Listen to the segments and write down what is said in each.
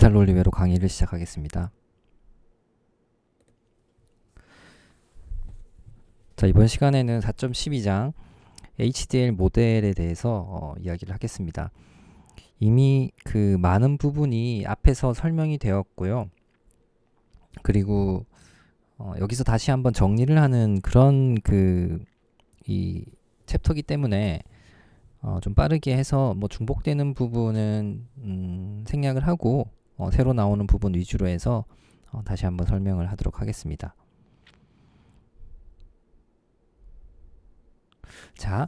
디지털 논리회로 강의를 시작하겠습니다. 자, 이번 시간에는 4.12장 HDL 모델에 대해서 이야기를 하겠습니다. 이미 그 많은 부분이 앞에서 설명이 되었고요. 그리고 여기서 다시 한번 정리를 하는 그런 이 챕터이기 때문에 좀 빠르게 해서 중복되는 부분은 생략을 하고 새로 나오는 부분 위주로 해서 다시 한번 설명을 하도록 하겠습니다. 자,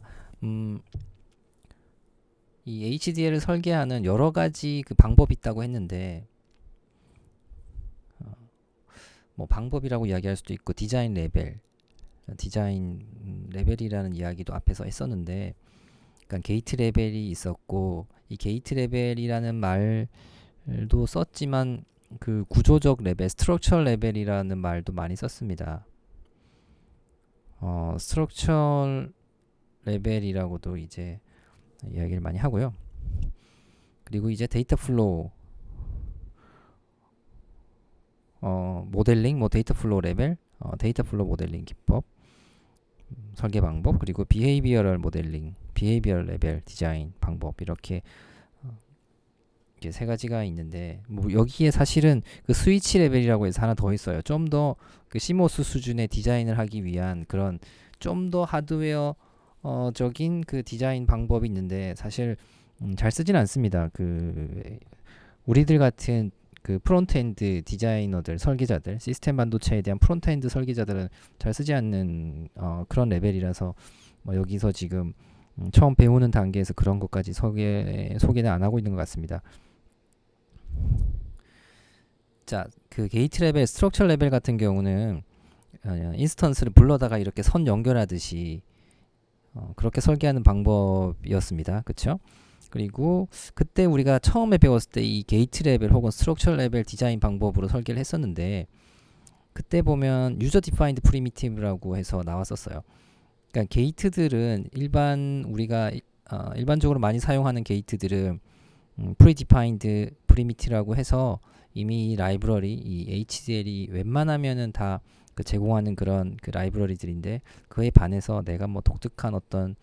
이 HDL을 설계하는 여러 가지 그 방법이 있다고 했는데 방법이라고 이야기할 수도 있고 디자인 레벨이라는 이야기도 앞에서 했었는데, 그러니까 게이트 레벨이 있었고 이 게이트 레벨이라는 말도 썼지만 그 구조적 레벨, 스트럭처 레벨이라는 말도 많이 썼습니다. 스트럭처 레벨이라고도 이제 이야기를 많이 하고요. 그리고 이제 데이터 플로우 모델링, 데이터 플로우 레벨, 데이터 플로우 모델링 기법, 설계 방법, 그리고 비헤이비어럴 모델링, 비헤이비어럴 레벨 디자인 방법, 이렇게 이제 세 가지가 있는데, 여기에 사실은 그 스위치 레벨이라고 해서 하나 더 있어요. 좀 더 그 시모스 수준의 디자인을 하기 위한 그런 좀 더 하드웨어 적인 그 디자인 방법이 있는데, 사실 잘 쓰진 않습니다. 그 우리들 같은 그 프론트엔드 디자이너들, 설계자들, 시스템 반도체에 대한 프론트엔드 설계자들은 잘 쓰지 않는 그런 레벨이라서 여기서 지금 처음 배우는 단계에서 그런 것까지 소개는 안 하고 있는 것 같습니다. 자, 그 게이트 레벨, 스트럭처 레벨 같은 경우는 인스턴스를 불러다가 이렇게 선 연결하듯이 그렇게 설계하는 방법이었습니다. 그쵸? 그리고 그때 우리가 처음에 배웠을 때 이 게이트 레벨 혹은 스트럭처 레벨 디자인 방법으로 설계를 했었는데, 그때 보면 유저 디파인드 프리미티브라고 해서 나왔었어요. 그러니까 게이트들은 우리가 일반적으로 많이 사용하는 게이트들은 프리디파인드 프리미티브라고 해서 이미 이 라이브러리, 이 HDL이 웬만하면은 다 그 제공하는 그런 그 라이브러리들인데, 그에 반해서 내가 독특한 어떤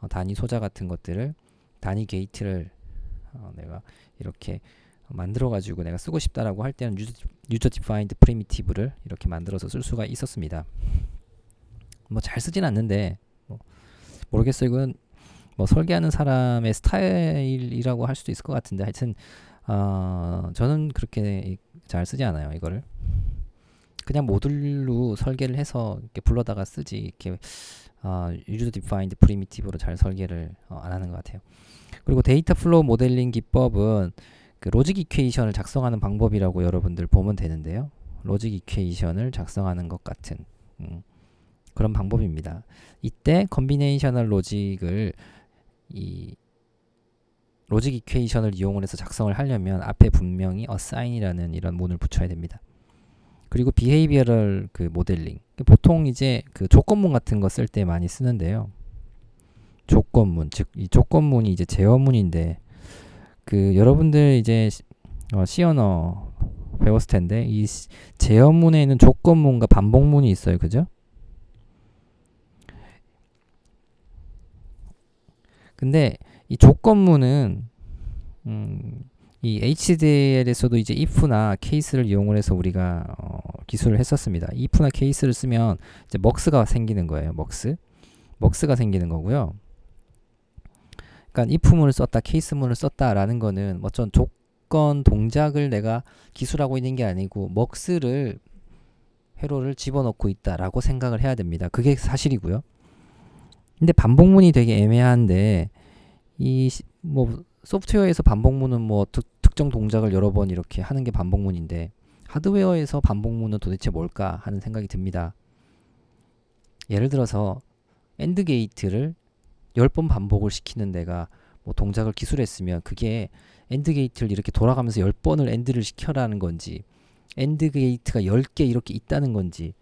단위 소자 같은 것들을, 단위 게이트를 내가 이렇게 만들어 가지고 내가 쓰고 싶다라고 할 때는 유저 디파인드 프리미티브를 이렇게 만들어서 쓸 수가 있었습니다. 잘 쓰진 않는데 모르겠어요. 이건 설계하는 사람의 스타일이라고 할 수도 있을 것 같은데, 하여튼 저는 그렇게 잘 쓰지 않아요. 이거를 그냥 모듈로 설계를 해서 이렇게 불러다가 쓰지, 이렇게 유저 디파인드 프리미티브로 잘 설계를 안 하는 것 같아요. 그리고 데이터 플로우 모델링 기법은 그 로직 이퀘이션을 작성하는 방법이라고 여러분들 보면 되는데요. 로직 이퀘이션을 작성하는 것 같은 그런 방법입니다. 이때 컨비네이셔널 로직을 이 로직 이퀘이션을 이용을 해서 작성을 하려면 앞에 분명히 assign이라는 이런 문을 붙여야 됩니다. 그리고 비헤이비어럴 그 모델링, 보통 이제 그 조건문 같은 거 쓸 때 많이 쓰는데요. 조건문, 즉 이 조건문이 이제 제어문인데, 그 여러분들 이제 C 언어 배웠을 텐데 이 제어문에는 조건문과 반복문이 있어요. 그죠? 근데 이 조건문은 이 HDL에서도 이제 if나 case를 이용을 해서 우리가 기술을 했었습니다. if나 case를 쓰면 이제 murks가 생기는 거예요. murks가 생기는 거고요. 그러니까 if문을 썼다, case문을 썼다라는 거는 어떤 조건 동작을 내가 기술하고 있는 게 아니고 murks를 회로를 집어넣고 있다라고 생각을 해야 됩니다. 그게 사실이고요. 근데 반복문이 되게 애매한데, 이 소프트웨어에서 반복문은 특정 동작을 여러 번 이렇게 하는 게 반복문인데, 하드웨어에서 반복문은 도대체 뭘까 하는 생각이 듭니다. 예를 들어서 AND 게이트를 10번 반복을 시키는 내가 동작을 기술했으면 그게 AND 게이트를 이렇게 돌아가면서 10번을 AND를 시켜라는 건지, AND 게이트가 10개 이렇게 있다는 건지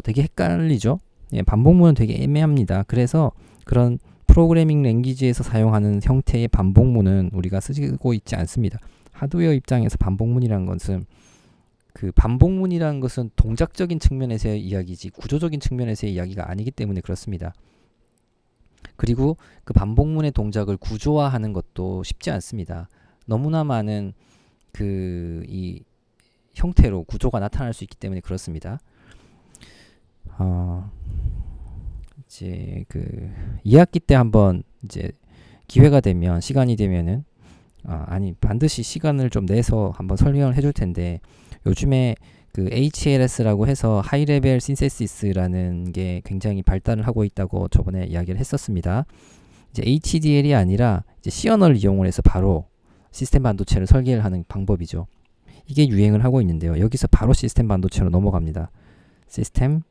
되게 헷갈리죠? 예, 반복문은 되게 애매합니다. 그래서 그런 프로그래밍 랭귀지에서 사용하는 형태의 반복문은 우리가 쓰고 있지 않습니다. 하드웨어 입장에서 반복문이라는 것은 그 반복문이라는 것은 동작적인 측면에서의 이야기지 구조적인 측면에서의 이야기가 아니기 때문에 그렇습니다. 그리고 그 반복문의 동작을 구조화하는 것도 쉽지 않습니다. 너무나 많은 이 형태로 구조가 나타날 수 있기 때문에 그렇습니다. 이제 2학기 때 한번 이제 기회가 되면 시간이 되면은 반드시 시간을 좀 내서 한번 설명을 해줄 텐데 요즘에 그 HLS라고 해서 하이 레벨 신세시스라는 게 굉장히 발달을 하고 있다고 저번에 이야기를 했었습니다. 이제 HDL이 아니라 이제 시언을 이용을 해서 바로 시스템 반도체를 설계를 하는 방법이죠. 이게 유행을 하고 있는데요. 여기서 바로 시스템 반도체로 넘어갑니다. 시스템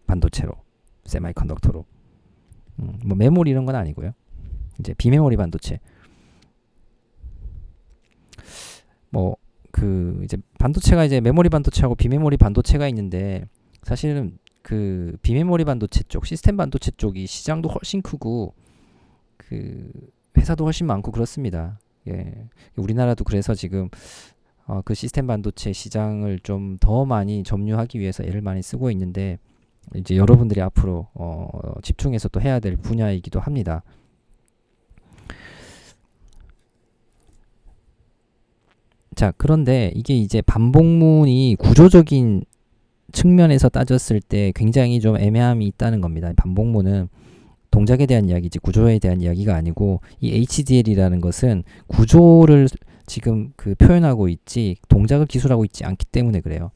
반도체로, 세마이컨덕터로. 뭐 메모리 이런 건 아니고요. 이제 비메모리 반도체. 이제 반도체가 이제 메모리 반도체하고 비메모리 반도체가 있는데 사실은 그 비메모리 반도체 쪽, 시스템 반도체 쪽이 시장도 훨씬 크고 그 회사도 훨씬 많고 그렇습니다. 예. 우리나라도 그래서 지금 그 시스템 반도체 시장을 좀 더 많이 점유하기 위해서 애를 많이 쓰고 있는데 이제 여러분들이 앞으로 집중해서 또 해야 될 분야이기도 합니다. 자, 그런데 이게 이제 반복문이 구조적인 측면에서 따졌을 때 굉장히 좀 애매함이 있다는 겁니다. 반복문은 동작에 대한 이야기지 구조에 대한 이야기가 아니고 이 HDL이라는 것은 구조를 지금 표현하고 있지 동작을 기술하고 있지 않기 때문에 그래요.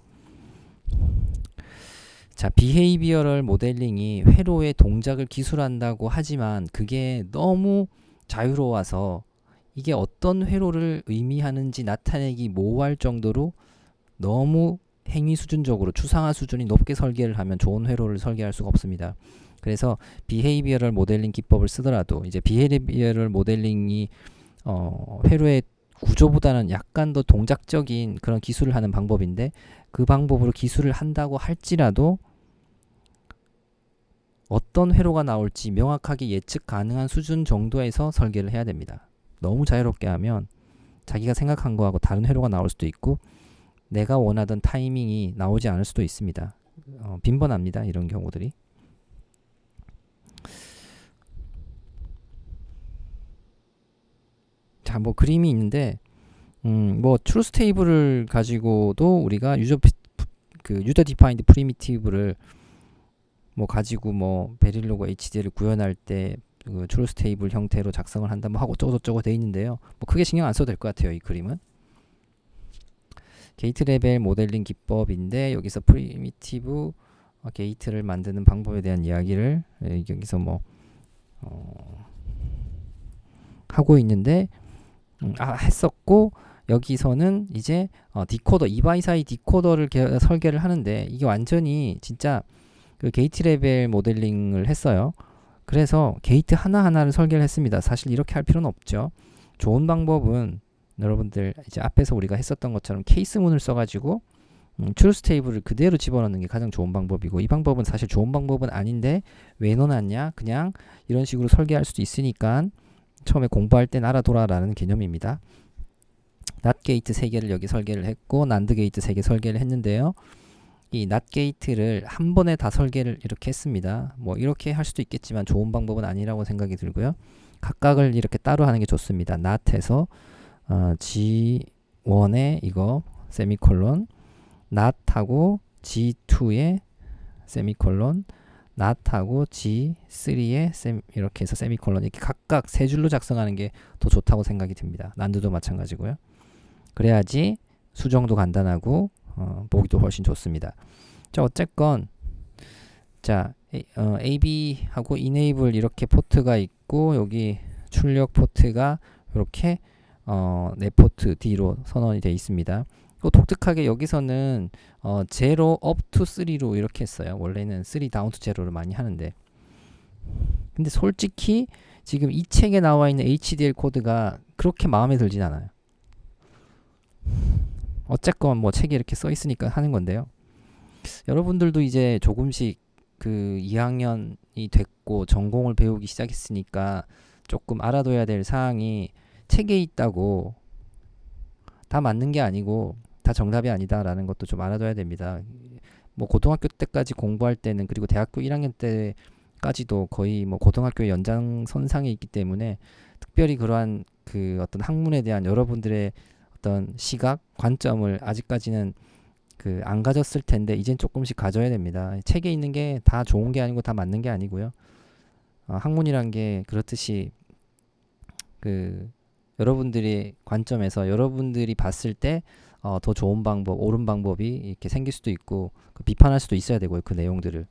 자, 비헤이비어럴 모델링이 회로의 동작을 기술한다고 하지만 그게 너무 자유로워서 이게 어떤 회로를 의미하는지 나타내기 모호할 정도로 너무 행위 수준적으로 추상화 수준이 높게 설계를 하면 좋은 회로를 설계할 수가 없습니다. 그래서 비헤이비어럴 모델링 기법을 쓰더라도 이제 비헤이비어럴 모델링이 회로의 구조보다는 약간 더 동작적인 그런 기술을 하는 방법인데 그 방법으로 기술을 한다고 할지라도 어떤 회로가 나올지 명확하게 예측 가능한 수준 정도에서 설계를 해야 됩니다. 너무 자유롭게 하면 자기가 생각한 거하고 다른 회로가 나올 수도 있고 내가 원하던 타이밍이 나오지 않을 수도 있습니다. 빈번합니다. 이런 경우들이. 자, 뭐 그림이 있는데 뭐 트루스 테이블을 가지고도 우리가 유저 디파인드 프리미티브를 뭐 가지고 뭐 베릴로그 HDL을 구현할 때 그 트루스 테이블 형태로 작성을 한다 뭐 하고 저거 돼 있는데요. 뭐 크게 신경 안 써도 될 것 같아요. 이 그림은. 게이트 레벨 모델링 기법인데 여기서 프리미티브 게이트를 만드는 방법에 대한 이야기를 여기서 뭐 하고 있는데 했었고 여기서는 이제 디코더 2x4 디코더를 설계를 하는데 이게 완전히 진짜 그 게이트 레벨 모델링을 했어요. 그래서 게이트 하나하나를 설계를 했습니다. 사실 이렇게 할 필요는 없죠. 좋은 방법은 여러분들 이제 앞에서 우리가 했었던 것처럼 케이스문을 써가지고 트루스 테이블을 그대로 집어넣는 게 가장 좋은 방법이고 이 방법은 사실 좋은 방법은 아닌데 왜 넣어놨냐 그냥 이런 식으로 설계할 수도 있으니까 처음에 공부할 땐 알아둬라라는 개념입니다. 낫 게이트 3개를 여기 설계를 했고 난드 게이트 3개 설계를 했는데요. 이 낫 게이트를 한 번에 다 설계를 이렇게 했습니다. 뭐 이렇게 할 수도 있겠지만 좋은 방법은 아니라고 생각이 들고요. 각각을 이렇게 따로 하는 게 좋습니다. 낫에서 G1에 이거 세미콜론 낫하고 G2에 세미콜론 낫하고 G3에 이렇게 해서 세미콜론 이렇게 각각 세 줄로 작성하는 게 더 좋다고 생각이 듭니다. 난드도 마찬가지고요. 그래야지 수정도 간단하고 보기도 훨씬 좋습니다. 자, 어쨌건 자 AB하고 Enable 이렇게 포트가 있고 여기 출력 포트가 이렇게 네 포트 D로 선언이 되어 있습니다. 또 독특하게 여기서는 0 up to 3로 이렇게 했어요. 원래는 3 down to 0를 많이 하는데 근데 솔직히 지금 이 책에 나와 있는 HDL 코드가 그렇게 마음에 들진 않아요. 어쨌건 뭐 책에 이렇게 써 있으니까 하는 건데요. 여러분들도 이제 조금씩 그 2학년이 됐고 전공을 배우기 시작했으니까 조금 알아둬야 될 사항이 책에 있다고 다 맞는 게 아니고 다 정답이 아니다라는 것도 좀 알아둬야 됩니다. 뭐 고등학교 때까지 공부할 때는, 그리고 대학교 1학년 때까지도 거의 뭐 고등학교 연장선상에 있기 때문에 특별히 그러한 그 어떤 학문에 대한 여러분들의 어떤 시각, 관점을 아직까지는 그 안 가졌을 텐데 이젠 조금씩 가져야 됩니다. 책에 있는 게 다 좋은 게 아니고 다 맞는 게 아니고요. 학문이란 게 그렇듯이 그 여러분들의 관점에서 여러분들이 봤을 때 더 좋은 방법, 옳은 방법이 이렇게 생길 수도 있고 비판할 수도 있어야 되고요. 그 내용들을.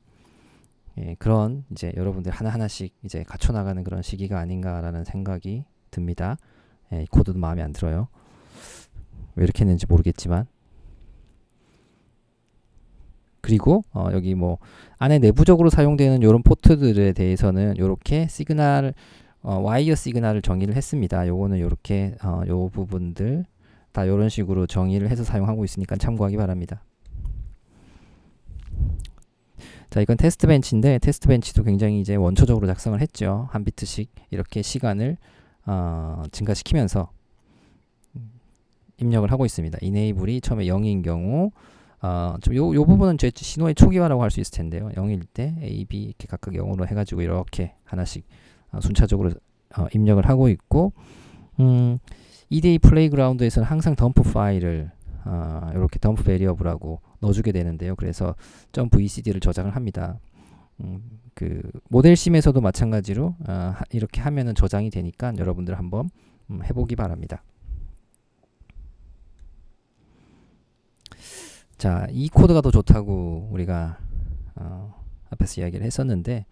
예, 그런 이제 여러분들 하나하나씩 이제 갖춰 나가는 그런 시기가 아닌가라는 생각이 듭니다. 예, 이 코드도 마음에 안 들어요. 왜 이렇게 했는지 모르겠지만. 그리고 여기 뭐 안에 내부적으로 사용되는 이런 포트들에 대해서는 이렇게 시그널 와이어 시그널을 정의를 했습니다. 요거는 이렇게 요 부분들 다 이런 식으로 정의를 해서 사용하고 있으니까 참고하기 바랍니다. 자, 이건 테스트 벤치인데 테스트 벤치도 굉장히 이제 원초적으로 작성을 했죠. 한 비트씩 이렇게 시간을 증가시키면서 입력을 하고 있습니다. 이네이블이 처음에 0인 경우 요 부분은 제 신호의 초기화라고 할 수 있을 텐데요. 0일 때 A, B 이렇게 각각 0으로 해가지고 이렇게 하나씩 순차적으로 입력을 하고 있고 EDA 플레이그라운드에서는 항상 덤프 파일을 이렇게 덤프 베리어블하고 넣어주게 되는데요. 그래서 .vcd를 저장을 합니다. 그 모델 심에서도 마찬가지로 이렇게 하면은 저장이 되니까 여러분들 한번 해보기 바랍니다. 자, 이 코드가 더 좋다고 우리가 앞에서 이야기를 했었는데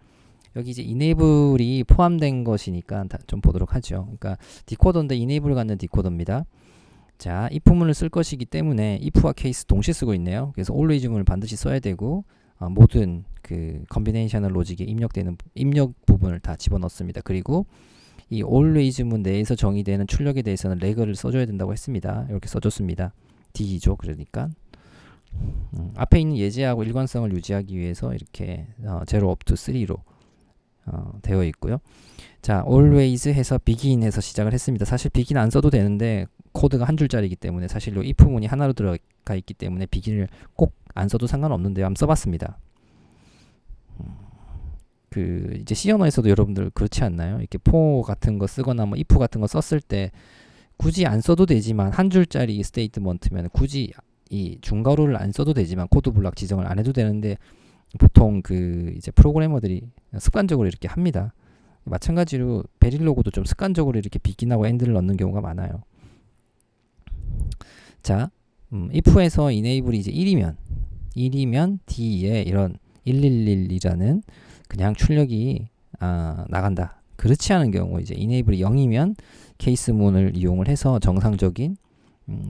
여기 이제 enable이 포함된 것이니까 좀 보도록 하죠. 그러니까 디코더인데 enable 갖는 디코더입니다. 자, if문을 쓸 것이기 때문에 if와 case 동시에 쓰고 있네요. 그래서 always문을 반드시 써야 되고 모든 그 컨비네이셔널 로직에 입력되는 입력 부분을 다 집어넣습니다. 그리고 이 always문 내에서 정의되는 출력에 대해서는 레그를 써줘야 된다고 했습니다. 이렇게 써줬습니다. D죠. 그러니까 앞에 있는 예제하고 일관성을 유지하기 위해서 이렇게 0 up to 3로 되어 있고요. 자, always 해서 begin 해서 시작을 했습니다. 사실 begin 안 써도 되는데 코드가 한 줄짜리이기 때문에 사실 요 if문이 하나로 들어가 있기 때문에 begin을 꼭 안 써도 상관없는데요. 한번 써봤습니다. 그 이제 C 언어에서도 여러분들 그렇지 않나요? 이렇게 for 같은 거 쓰거나 뭐 if 같은 거 썼을 때 굳이 안 써도 되지만 한 줄짜리 스테이트먼트면 굳이 이 중괄호를 안 써도 되지만 코드 블록 지정을 안 해도 되는데 보통 그 이제 프로그래머들이 습관적으로 이렇게 합니다. 마찬가지로 베릴로그도 좀 습관적으로 이렇게 begin하고 end를 넣는 경우가 많아요. 자, if에서 enable이 이제 1이면 D에 이런 111이라는 그냥 출력이 나간다. 그렇지 않은 경우 이제 enable이 0이면 케이스문을 이용을 해서 정상적인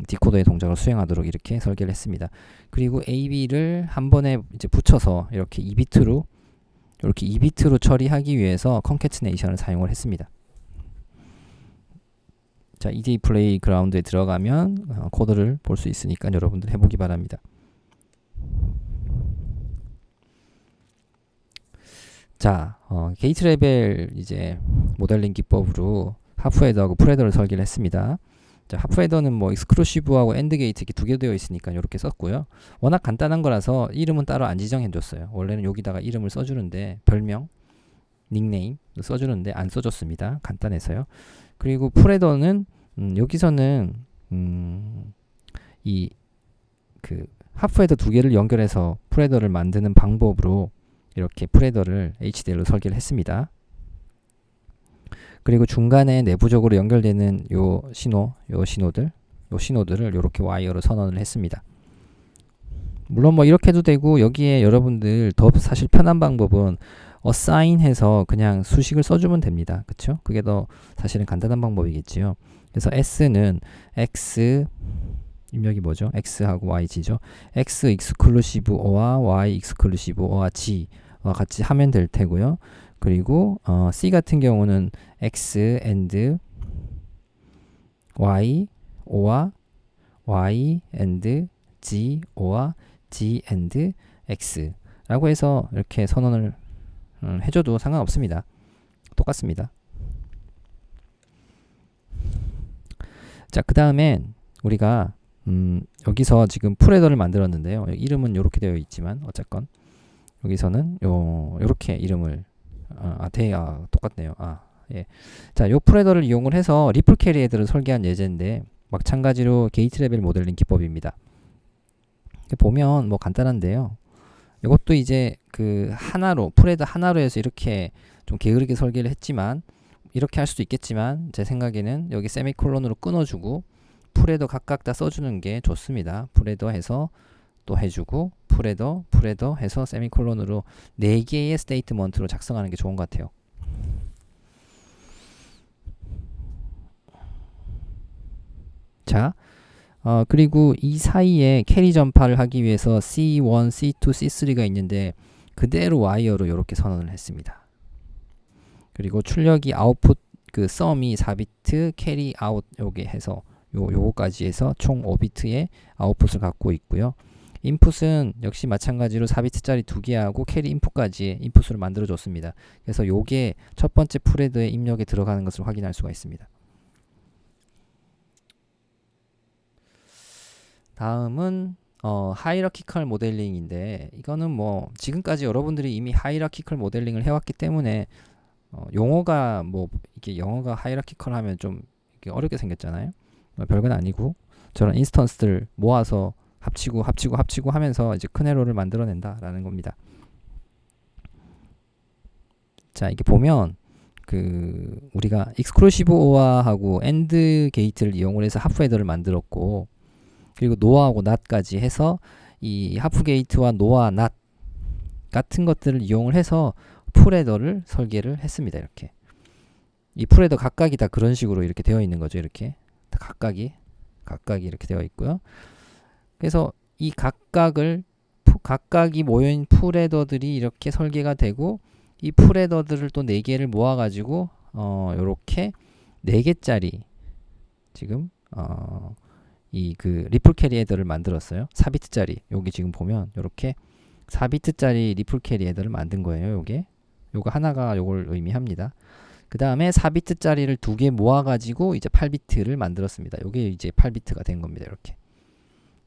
디코더의 동작을 수행하도록 이렇게 설계를 했습니다. 그리고 AB를 한 번에 이제 붙여서 이렇게 2비트로 처리하기 위해서 컨캐트네이션을 사용을 했습니다. 자, EDA 플레이그라운드에 들어가면 코드를 볼 수 있으니까 여러분들 해보기 바랍니다. 자, 게이트 레벨 이제 모델링 기법으로 하프 헤더하고 풀 헤더를 설계를 했습니다. 자, 하프 헤더는 뭐 익스클루시브하고 엔드 게이트 이렇게 두 개 되어 있으니까 이렇게 썼고요. 워낙 간단한 거라서 이름은 따로 안 지정해 줬어요. 원래는 여기다가 이름을 써주는데 별명, 닉네임 써주는데 안 써줬습니다. 간단해서요. 그리고 풀 헤더는 여기서는 이 그 하프 헤더 두 개를 연결해서 풀 헤더를 만드는 방법으로 이렇게 풀 헤더를 HDL로 설계를 했습니다. 그리고 중간에 내부적으로 연결되는 요 신호들을 이렇게 와이어로 선언을 했습니다. 물론 뭐 이렇게 해도 되고 여기에 여러분들 더 사실 편한 방법은 assign 해서 그냥 수식을 써주면 됩니다. 그쵸? 그게 더 사실은 간단한 방법이겠지요. 그래서 s는 x 입력이 뭐죠? x하고 yg죠. x exclusive or와 y exclusive or와 g와 같이 하면 될 테고요. 그리고 C 같은 경우는 X and Y O와 Y and G O와 G and X 라고 해서 이렇게 선언을 해줘도 상관없습니다. 똑같습니다. 자, 그 다음엔 우리가 여기서 지금 풀헤더를 만들었는데요. 이름은 이렇게 되어 있지만 어쨌건 여기서는 요렇게 이름을 똑같네요. 예. 자, 요 풀헤더를 이용을 해서 리플 캐리 헤더를 설계한 예제인데 마찬가지로 게이트 레벨 모델링 기법입니다. 보면 뭐 간단한데요. 이것도 이제 그 하나로 풀헤더 하나로 해서 이렇게 좀 게으르게 설계를 했지만 이렇게 할 수도 있겠지만 제 생각에는 여기 세미콜론으로 끊어주고 풀헤더 각각 다 써주는 게 좋습니다. 풀헤더 해서 또 해주고 풀헤더 해서 세미콜론으로 4개의 스테이트먼트로 작성하는 게 좋은 것 같아요. 자, 그리고 이 사이에 캐리 전파를 하기 위해서 C1, C2, C3가 있는데 그대로 와이어로 이렇게 선언을 했습니다. 그리고 출력이 아웃풋 그 썸이 4비트 캐리 아웃 요게 해서 요거까지 해서 총 5비트의 아웃풋을 갖고 있고요. 인풋은 역시 마찬가지로 4비트짜리 2개하고 캐리 인풋까지 인풋으로 만들어 줬습니다. 그래서 요게 첫 번째 풀헤더의 입력에 들어가는 것을 확인할 수가 있습니다. 다음은 하이라키컬 모델링인데 이거는 뭐 지금까지 여러분들이 이미 하이라키컬 모델링을 해왔기 때문에 용어가 뭐 이게 영어가 하이라키컬 하면 좀 이렇게 어렵게 생겼잖아요. 별건 아니고 저런 인스턴스들 모아서 합치고 하면서 이제 큰 에러를 만들어낸다라는 겁니다. 자, 이게 보면 그 우리가 익스클루시브 오어하고 엔드 게이트를 이용을 해서 하프 헤더를 만들었고 그리고 노아하고 낫까지 해서 이 하프 게이트와 노아 낫 같은 것들을 이용을 해서 풀헤더를 설계를 했습니다. 이렇게 이 풀헤더 각각이 다 그런 식으로 이렇게 되어 있는 거죠. 이렇게 각각이 이렇게 되어 있고요. 그래서 이 각각이 모여있는 풀헤더들이 이렇게 설계가 되고 이 풀헤더들을 또 4개를 모아가지고 요렇게 4개짜리 지금 이 그 리플 캐리 헤더를 만들었어요. 4비트짜리 여기 지금 보면 요렇게 4비트짜리 리플 캐리 헤더를 만든 거예요. 요거 하나가 요걸 의미합니다. 그 다음에 4비트짜리를 2개 모아가지고 이제 8비트를 만들었습니다. 요게 이제 8비트가 된 겁니다. 이렇게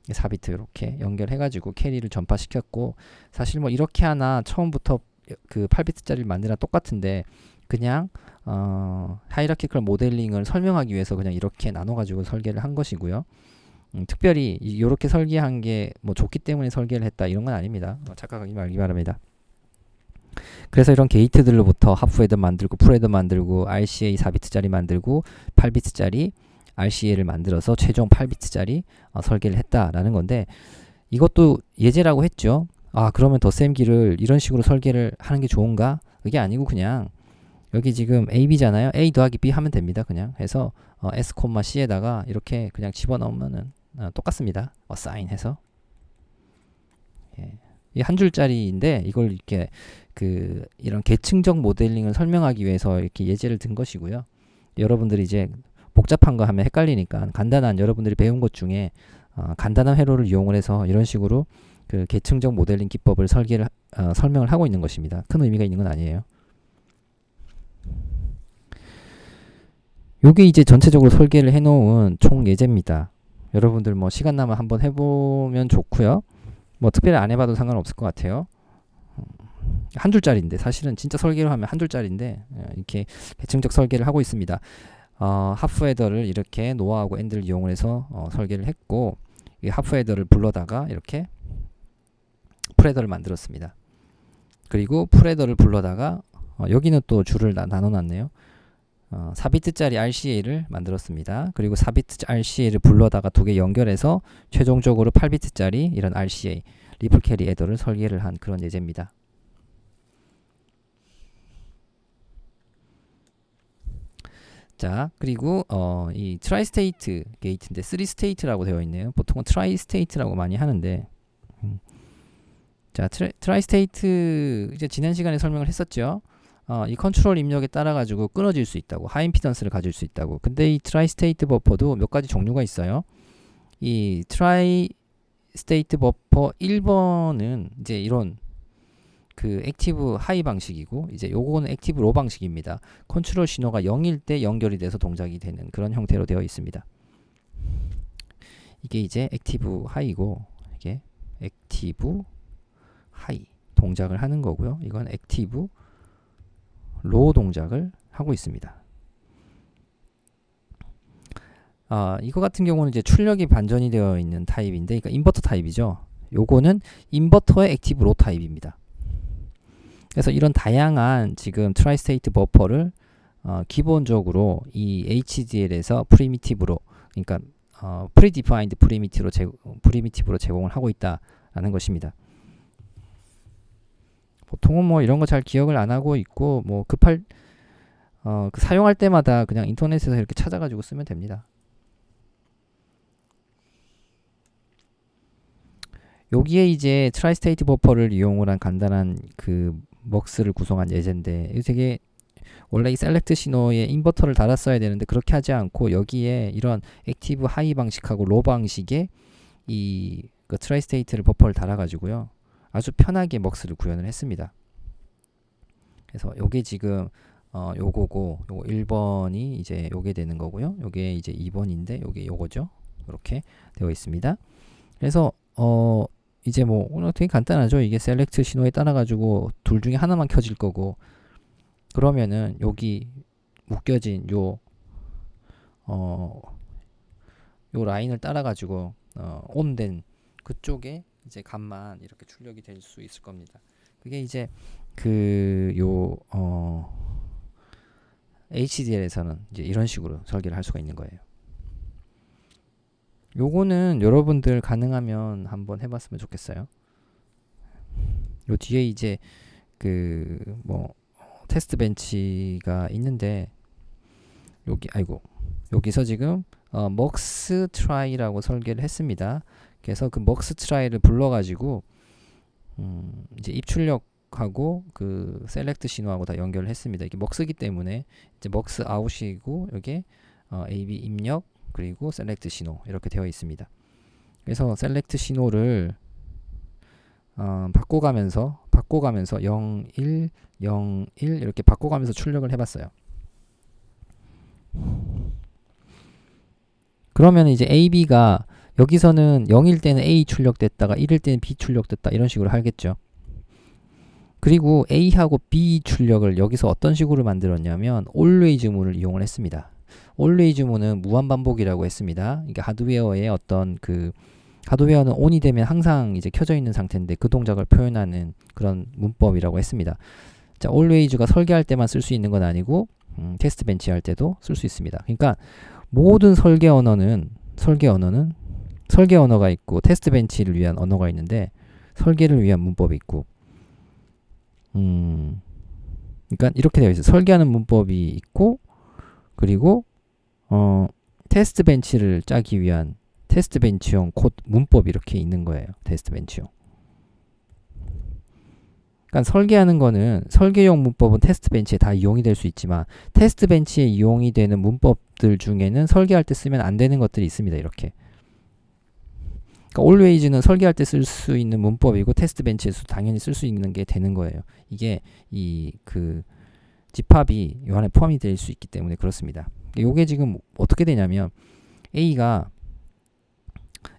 4비트 이렇게 연결해가지고 캐리를 전파시켰고 사실 뭐 이렇게 하나 처음부터 그 8비트짜리를 만드나 똑같은데 그냥 하이라키컬 모델링을 설명하기 위해서 그냥 이렇게 나눠가지고 설계를 한 것이고요. 특별히 이렇게 설계한 게 뭐 좋기 때문에 설계를 했다 이런 건 아닙니다. 착각하지 말기 바랍니다. 그래서 이런 게이트들로부터 하프 헤더 만들고 풀 헤더 만들고 RCA 4비트짜리 만들고 8비트짜리 RCA를 만들어서 최종 8비트짜리 설계를 했다라는 건데 이것도 예제라고 했죠. 그러면 덧셈기를 이런 식으로 설계를 하는 게 좋은가? 그게 아니고 그냥 여기 지금 AB잖아요. A 더하기 B 하면 됩니다. 그냥 해서 S, C에다가 이렇게 그냥 집어넣으면은 똑같습니다. assign 해서 이 한 줄짜리인데 이걸 이렇게 이런 계층적 모델링을 설명하기 위해서 이렇게 예제를 든 것이고요. 여러분들이 이제 복잡한 거 하면 헷갈리니까 간단한 여러분들이 배운 것 중에 간단한 회로를 이용을 해서 이런 식으로 그 계층적 모델링 기법을 설명을 하고 있는 것입니다. 큰 의미가 있는 건 아니에요. 요게 이제 전체적으로 설계를 해놓은 총 예제입니다. 여러분들 뭐 시간 나면 한번 해보면 좋고요. 뭐 특별히 안 해봐도 상관없을 것 같아요. 한 줄짜리인데 사실은 진짜 설계를 하면 한 줄짜리인데 이렇게 계층적 설계를 하고 있습니다. 하프 헤더를 이렇게 노아하고 엔드를 이용을 해서 설계를 했고 이 하프 헤더를 불러다가 이렇게 풀 헤더를 만들었습니다. 그리고 풀 헤더를 불러다가 여기는 또 줄을 나눠놨네요. 4비트짜리 RCA를 만들었습니다. 그리고 4비트 RCA를 불러다가 2개 연결해서 최종적으로 8비트짜리 이런 RCA 리플 캐리 헤더를 설계를 한 그런 예제입니다. 자, 그리고 이 트라이스테이트 게이트인데 3스테이트라고 되어 있네요. 보통은 트라이스테이트라고 많이 하는데 자, 트라이스테이트 이제 지난 시간에 설명을 했었죠. 이 컨트롤 입력에 따라 가지고 끊어질 수 있다고, 하이 임피던스를 가질 수 있다고. 근데 이 트라이스테이트 버퍼도 몇 가지 종류가 있어요. 이 트라이스테이트 버퍼 1번은 이제 이런 그 액티브 하이 방식이고 이제 요거는 액티브 로 방식입니다. 컨트롤 신호가 0일 때 연결이 돼서 동작이 되는 그런 형태로 되어 있습니다. 이게 이제 액티브 하이고 이게 액티브 하이 동작을 하는 거고요. 이건 액티브 로우 동작을 하고 있습니다. 이거 같은 경우는 이제 출력이 반전이 되어 있는 타입인데, 그러니까 인버터 타입이죠. 요거는 인버터의 액티브 로우 타입입니다. 그래서 이런 다양한 지금 트라이스테이트 버퍼를 기본적으로 이 HDL에서 프리미티브로, 그러니까 프리디파인드 프리미티브로 제공을 하고 있다라는 것입니다. 보통은 뭐 이런 거 잘 기억을 안 하고 있고, 뭐 그 사용할 때마다 그냥 인터넷에서 이렇게 찾아가지고 쓰면 됩니다. 여기에 이제 트라이스테이트 버퍼를 이용을 한 간단한 그 먹스를 구성한 예제인데, 이거 되게 원래 이 셀렉트 신호에 인버터를 달았어야 되는데 그렇게 하지 않고 여기에 이런 액티브 하이 방식하고 로 방식의 그 트라이스테이트를 버퍼를 달아가지고요, 아주 편하게 먹스를 구현을 했습니다. 그래서 요게 지금 요거고, 요거 1번이 이제 요게 되는 거고요. 요게 이제 2번인데 요게 요거죠. 이렇게 되어 있습니다. 그래서 이제 뭐 오늘 되게 간단하죠. 이게 셀렉트 신호에 따라 가지고 둘 중에 하나만 켜질 거고, 그러면은 여기 묶여진 요 라인을 따라 가지고 온된 그쪽에 이제 값만 이렇게 출력이 될 수 있을 겁니다. 그게 이제 HDL에서는 이제 이런 식으로 설계를 할 수가 있는 거예요. 요거는 여러분들 가능하면 한번 해봤으면 좋겠어요. 요 뒤에 이제 테스트 벤치가 있는데, 여기서 지금 먹스 트라이라고 설계를 했습니다. 그래서 그 먹스 트라이를 불러가지고 이제 입출력하고 그 셀렉트 신호하고 다 연결을 했습니다. 이게 먹스기 때문에 이제 먹스 아웃이고, 여기에 AB 입력 그리고 셀렉트 신호 이렇게 되어 있습니다. 그래서 셀렉트 신호를 바꿔가면서 0, 1, 0, 1 이렇게 바꿔가면서 출력을 해봤어요. 그러면 이제 AB가 여기서는 0일 때는 A 출력됐다가 1일 때는 B 출력됐다 이런 식으로 하겠죠. 그리고 A하고 B 출력을 여기서 어떤 식으로 만들었냐면 always 문을 이용을 했습니다. always 문은 무한반복이라고 했습니다. 이게 하드웨어의 어떤 하드웨어는 ON이 되면 항상 이제 켜져 있는 상태인데 그 동작을 표현하는 그런 문법이라고 했습니다. 자, always가 설계할 때만 쓸 수 있는 건 아니고 테스트 벤치 할 때도 쓸 수 있습니다. 그러니까 모든 설계 언어가 있고 테스트 벤치를 위한 언어가 있는데 설계를 위한 문법이 있고, 그러니까 이렇게 되어 있어요. 설계하는 문법이 있고, 그리고 테스트 벤치를 짜기 위한 테스트 벤치용 코드 문법이 이렇게 있는 거예요. 테스트 벤치용. 그러니까 설계하는 거는 설계용 문법은 테스트 벤치에 다 이용이 될 수 있지만 테스트 벤치에 이용이 되는 문법들 중에는 설계할 때 쓰면 안 되는 것들이 있습니다. 이렇게. 그러니까 always는 설계할 때 쓸 수 있는 문법이고 테스트 벤치에서 당연히 쓸 수 있는 게 되는 거예요. 이게 집합이 이 안에 포함이 될 수 있기 때문에 그렇습니다. 이게 지금 어떻게 되냐면 A가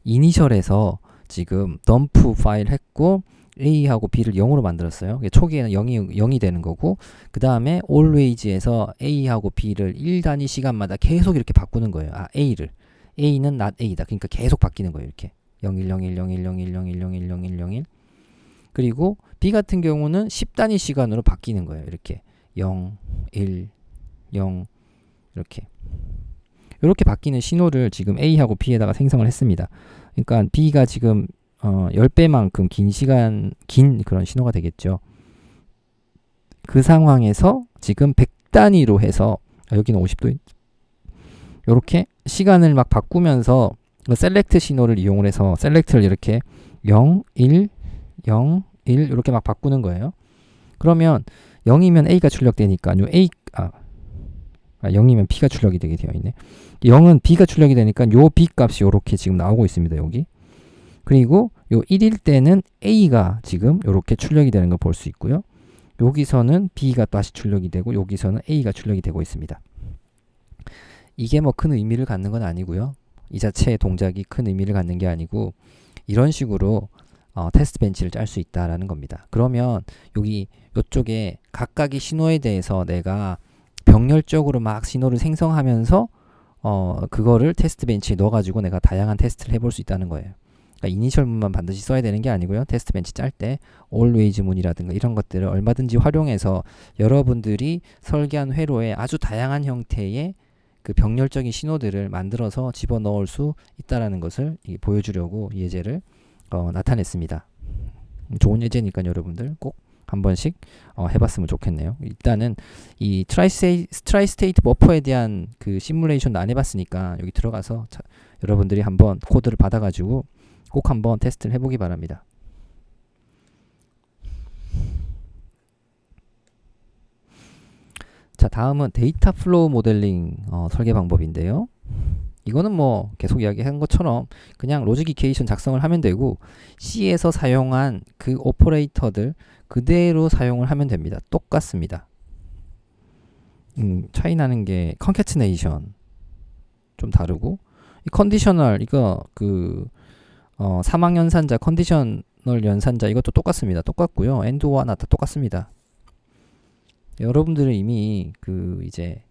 이니셜에서 지금 덤프 파일 했고 A하고 B를 0으로 만들었어요. 초기에는 0이 되는 거고, 그 다음에 always에서 A하고 B를 1단위 시간마다 계속 이렇게 바꾸는 거예요. A는 not A다. 그러니까 계속 바뀌는 거예요. 이렇게 01, 01, 01, 01, 01, 01, 01, 01. 그리고 B 같은 경우는 10단위 시간으로 바뀌는 거예요. 이렇게 0, 1, 0 이렇게 바뀌는 신호를 지금 A하고 B에다가 생성을 했습니다. 그러니까 B가 지금 10배만큼 긴 그런 신호가 되겠죠. 그 상황에서 지금 100단위로 해서 여기는 50도 이렇게 시간을 막 바꾸면서 셀렉트 신호를 이용을 해서 셀렉트를 이렇게 0, 1, 0, 1 이렇게 막 바꾸는 거예요. 그러면 0이면 A가 출력되니까 0이면 B가 출력이 되게 되어 있네. 0은 B가 출력이 되니까 요 B 값이 이렇게 지금 나오고 있습니다. 여기. 그리고 요 1일 때는 A가 지금 이렇게 출력이 되는 걸 볼 수 있고요. 여기서는 B가 다시 출력이 되고 여기서는 A가 출력이 되고 있습니다. 이게 뭐 큰 의미를 갖는 건 아니고요. 이 자체의 동작이 큰 의미를 갖는 게 아니고 이런 식으로 테스트 벤치를 짤 수 있다라는 겁니다. 그러면 여기 이쪽에 각각의 신호에 대해서 내가 병렬적으로 막 신호를 생성하면서 그거를 테스트 벤치에 넣어가지고 내가 다양한 테스트를 해볼 수 있다는 거예요. 그러니까 이니셜 문만 반드시 써야 되는 게 아니고요. 테스트 벤치 짤 때 always 문이라든가 이런 것들을 얼마든지 활용해서 여러분들이 설계한 회로에 아주 다양한 형태의 그 병렬적인 신호들을 만들어서 집어넣을 수 있다라는 것을 보여주려고 이 예제를 나타냈습니다. 좋은 예제니까 여러분들 꼭 한 번씩 해봤으면 좋겠네요. 일단은 이 트라이스테이트 버퍼에 대한 그 시뮬레이션도 안 해봤으니까 여기 들어가서 여러분들이 한번 코드를 받아가지고 꼭 한번 테스트를 해보기 바랍니다. 자, 다음은 데이터 플로우 모델링 설계 방법인데요. 이거는 뭐 계속 이야기한 것처럼 그냥 로직 이퀘이션 작성을 하면 되고 C에서 사용한 그 오퍼레이터들 그대로 사용을 하면 됩니다. 똑같습니다. 차이 나는 게 컨캐트네이션 좀 다르고 이 컨디셔널 이거 그 사망 연산자 컨디셔널 연산자 이것도 똑같습니다. 똑같고요. 엔드와 나 다 똑같습니다. 여러분들은 이미 그 이제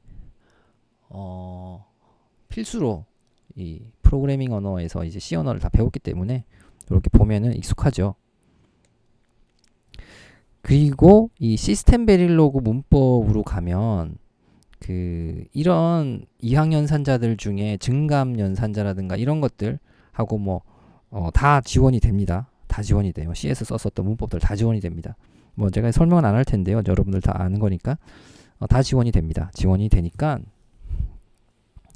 필수로 이 프로그래밍 언어에서 이제 C 언어를 다 배웠기 때문에 이렇게 보면은 익숙하죠. 그리고 이 시스템 베릴로그 문법으로 가면 그 이런 이항 연산자들 중에 증감 연산자라든가 이런 것들 하고 뭐 다 지원이 됩니다. 다 지원이 돼요. C에서 썼었던 문법들 다 지원이 됩니다. 뭐 제가 설명은 안 할 텐데요. 여러분들 다 아는 거니까 다 지원이 됩니다. 지원이 되니까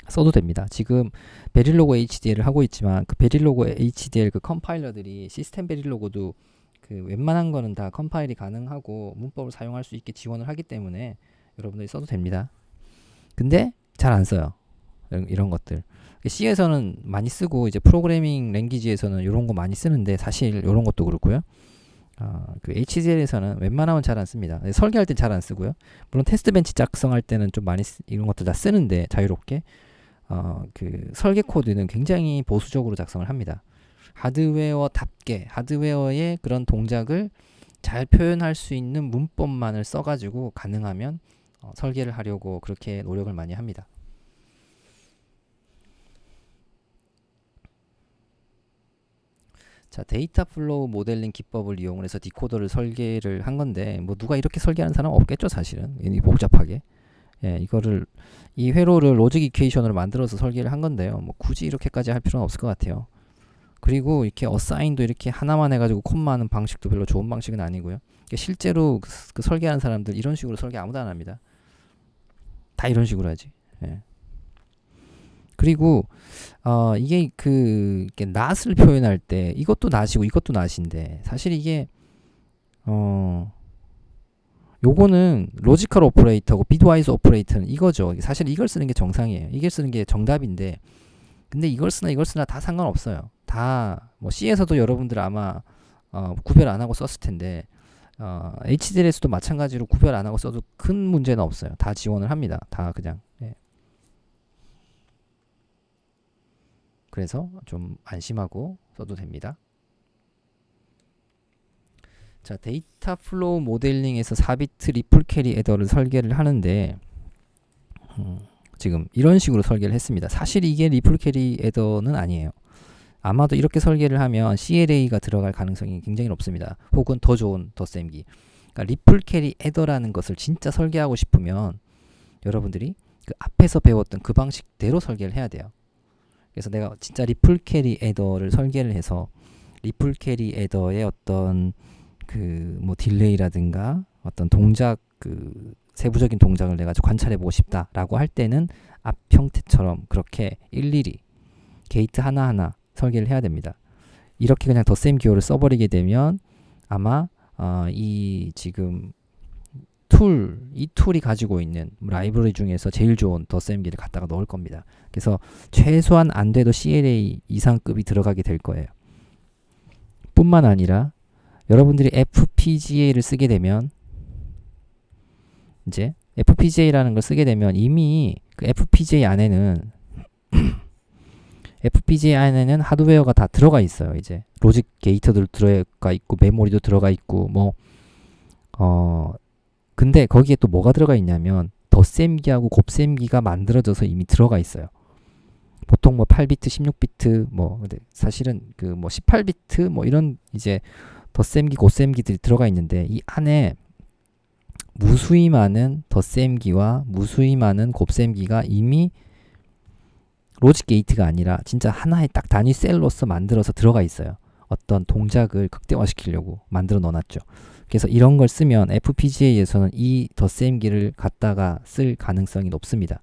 써도 됩니다. 지금 베릴로그 HDL을 하고 있지만 그 베릴로그 HDL 그 컴파일러들이 시스템 베릴로그도 그 웬만한 거는 다 컴파일이 가능하고 문법을 사용할 수 있게 지원을 하기 때문에 여러분들이 써도 됩니다. 근데 잘 안 써요. 이런 것들. C에서는 많이 쓰고 이제 프로그래밍 랭귀지에서는 이런 거 많이 쓰는데 사실 이런 것도 그렇고요. 그 HDL에서는 웬만하면 잘 안 씁니다. 설계할 땐 잘 안 쓰고요. 물론 테스트 벤치 작성할 때는 좀 많이 이런 것들 다 쓰는데 자유롭게 그 설계 코드는 굉장히 보수적으로 작성을 합니다. 하드웨어답게 하드웨어의 그런 동작을 잘 표현할 수 있는 문법만을 써가지고 가능하면 설계를 하려고 그렇게 노력을 많이 합니다. 자, 데이터 플로우 모델링 기법을 이용해서 디코더를 설계를 한 건데 뭐 누가 이렇게 설계하는 사람 없겠죠, 사실은. 복잡하게. 예, 이거를 이 회로를 로직 이퀘이션으로 만들어서 설계를 한 건데요. 뭐 굳이 이렇게까지 할 필요는 없을 것 같아요. 그리고 이렇게 어사인도 이렇게 하나만 해가지고 콤마 하는 방식도 별로 좋은 방식은 아니고요. 실제로 그 설계하는 사람들 이런 식으로 설계 아무도 안 합니다. 다 이런 식으로 하지. 예. 그리고 이게 이렇게 낫을 표현할 때 이것도 낫이고 이것도 낫인데 사실 이게 요거는 로지컬 오퍼레이터고 비트와이즈 오퍼레이터는 이거죠. 사실 이걸 쓰는 게 정상이에요. 이걸 쓰는 게 정답인데 근데 이걸 쓰나 다 상관없어요. 다 뭐 C에서도 여러분들 아마 구별 안 하고 썼을 텐데 HDL에서도 마찬가지로 구별 안 하고 써도 큰 문제는 없어요. 다 지원을 합니다. 다 그냥. 예. 그래서 좀 안심하고 써도 됩니다. 자, 데이터 플로우 모델링에서 4비트 리플 캐리 애더를 설계를 하는데 지금 이런 식으로 설계를 했습니다. 사실 이게 리플 캐리 애더는 아니에요. 아마도 이렇게 설계를 하면 CLA가 들어갈 가능성이 굉장히 높습니다. 혹은 더 좋은 덧셈기. 그러니까 리플 캐리 애더라는 것을 진짜 설계하고 싶으면 여러분들이 그 앞에서 배웠던 그 방식대로 설계를 해야 돼요. 그래서 내가 진짜 리플 캐리 애더를 설계를 해서 리플 캐리 애더의 어떤 그 뭐 딜레이라든가 어떤 동작 그 세부적인 동작을 내가 관찰해 보고 싶다라고 할 때는 앞 형태처럼 그렇게 일일이 게이트 하나하나 설계를 해야 됩니다. 이렇게 그냥 덧셈 기호를 써버리게 되면 아마 이 지금 이 툴이 가지고 있는 라이브러리 중에서 제일 좋은 덧셈기를 갖다가 넣을 겁니다. 그래서 최소한 안 돼도 CLA 이상급이 들어가게 될 거예요. 뿐만 아니라 여러분들이 FPGA를 쓰게 되면 이제 FPGA라는 걸 쓰게 되면 이미 그 FPGA 안에는 FPGA 안에는 하드웨어가 다 들어가 있어요. 이제 로직 게이트도 들어가 있고 메모리도 들어가 있고 근데 거기에 또 뭐가 들어가 있냐면 덧셈기하고 곱셈기가 만들어져서 이미 들어가 있어요. 보통 뭐 8비트, 16비트 근데 사실은 그 뭐 18비트 이런 이제 덧셈기, 곱셈기들이 들어가 있는데 이 안에 무수히 많은 덧셈기와 무수히 많은 곱셈기가 이미 로직 게이트가 아니라 진짜 하나의 딱 단위 셀로서 만들어서 들어가 있어요. 어떤 동작을 극대화시키려고 만들어 넣어놨죠. 그래서 이런 걸 쓰면 FPGA에서는 이 덧셈기를 갖다가 쓸 가능성이 높습니다.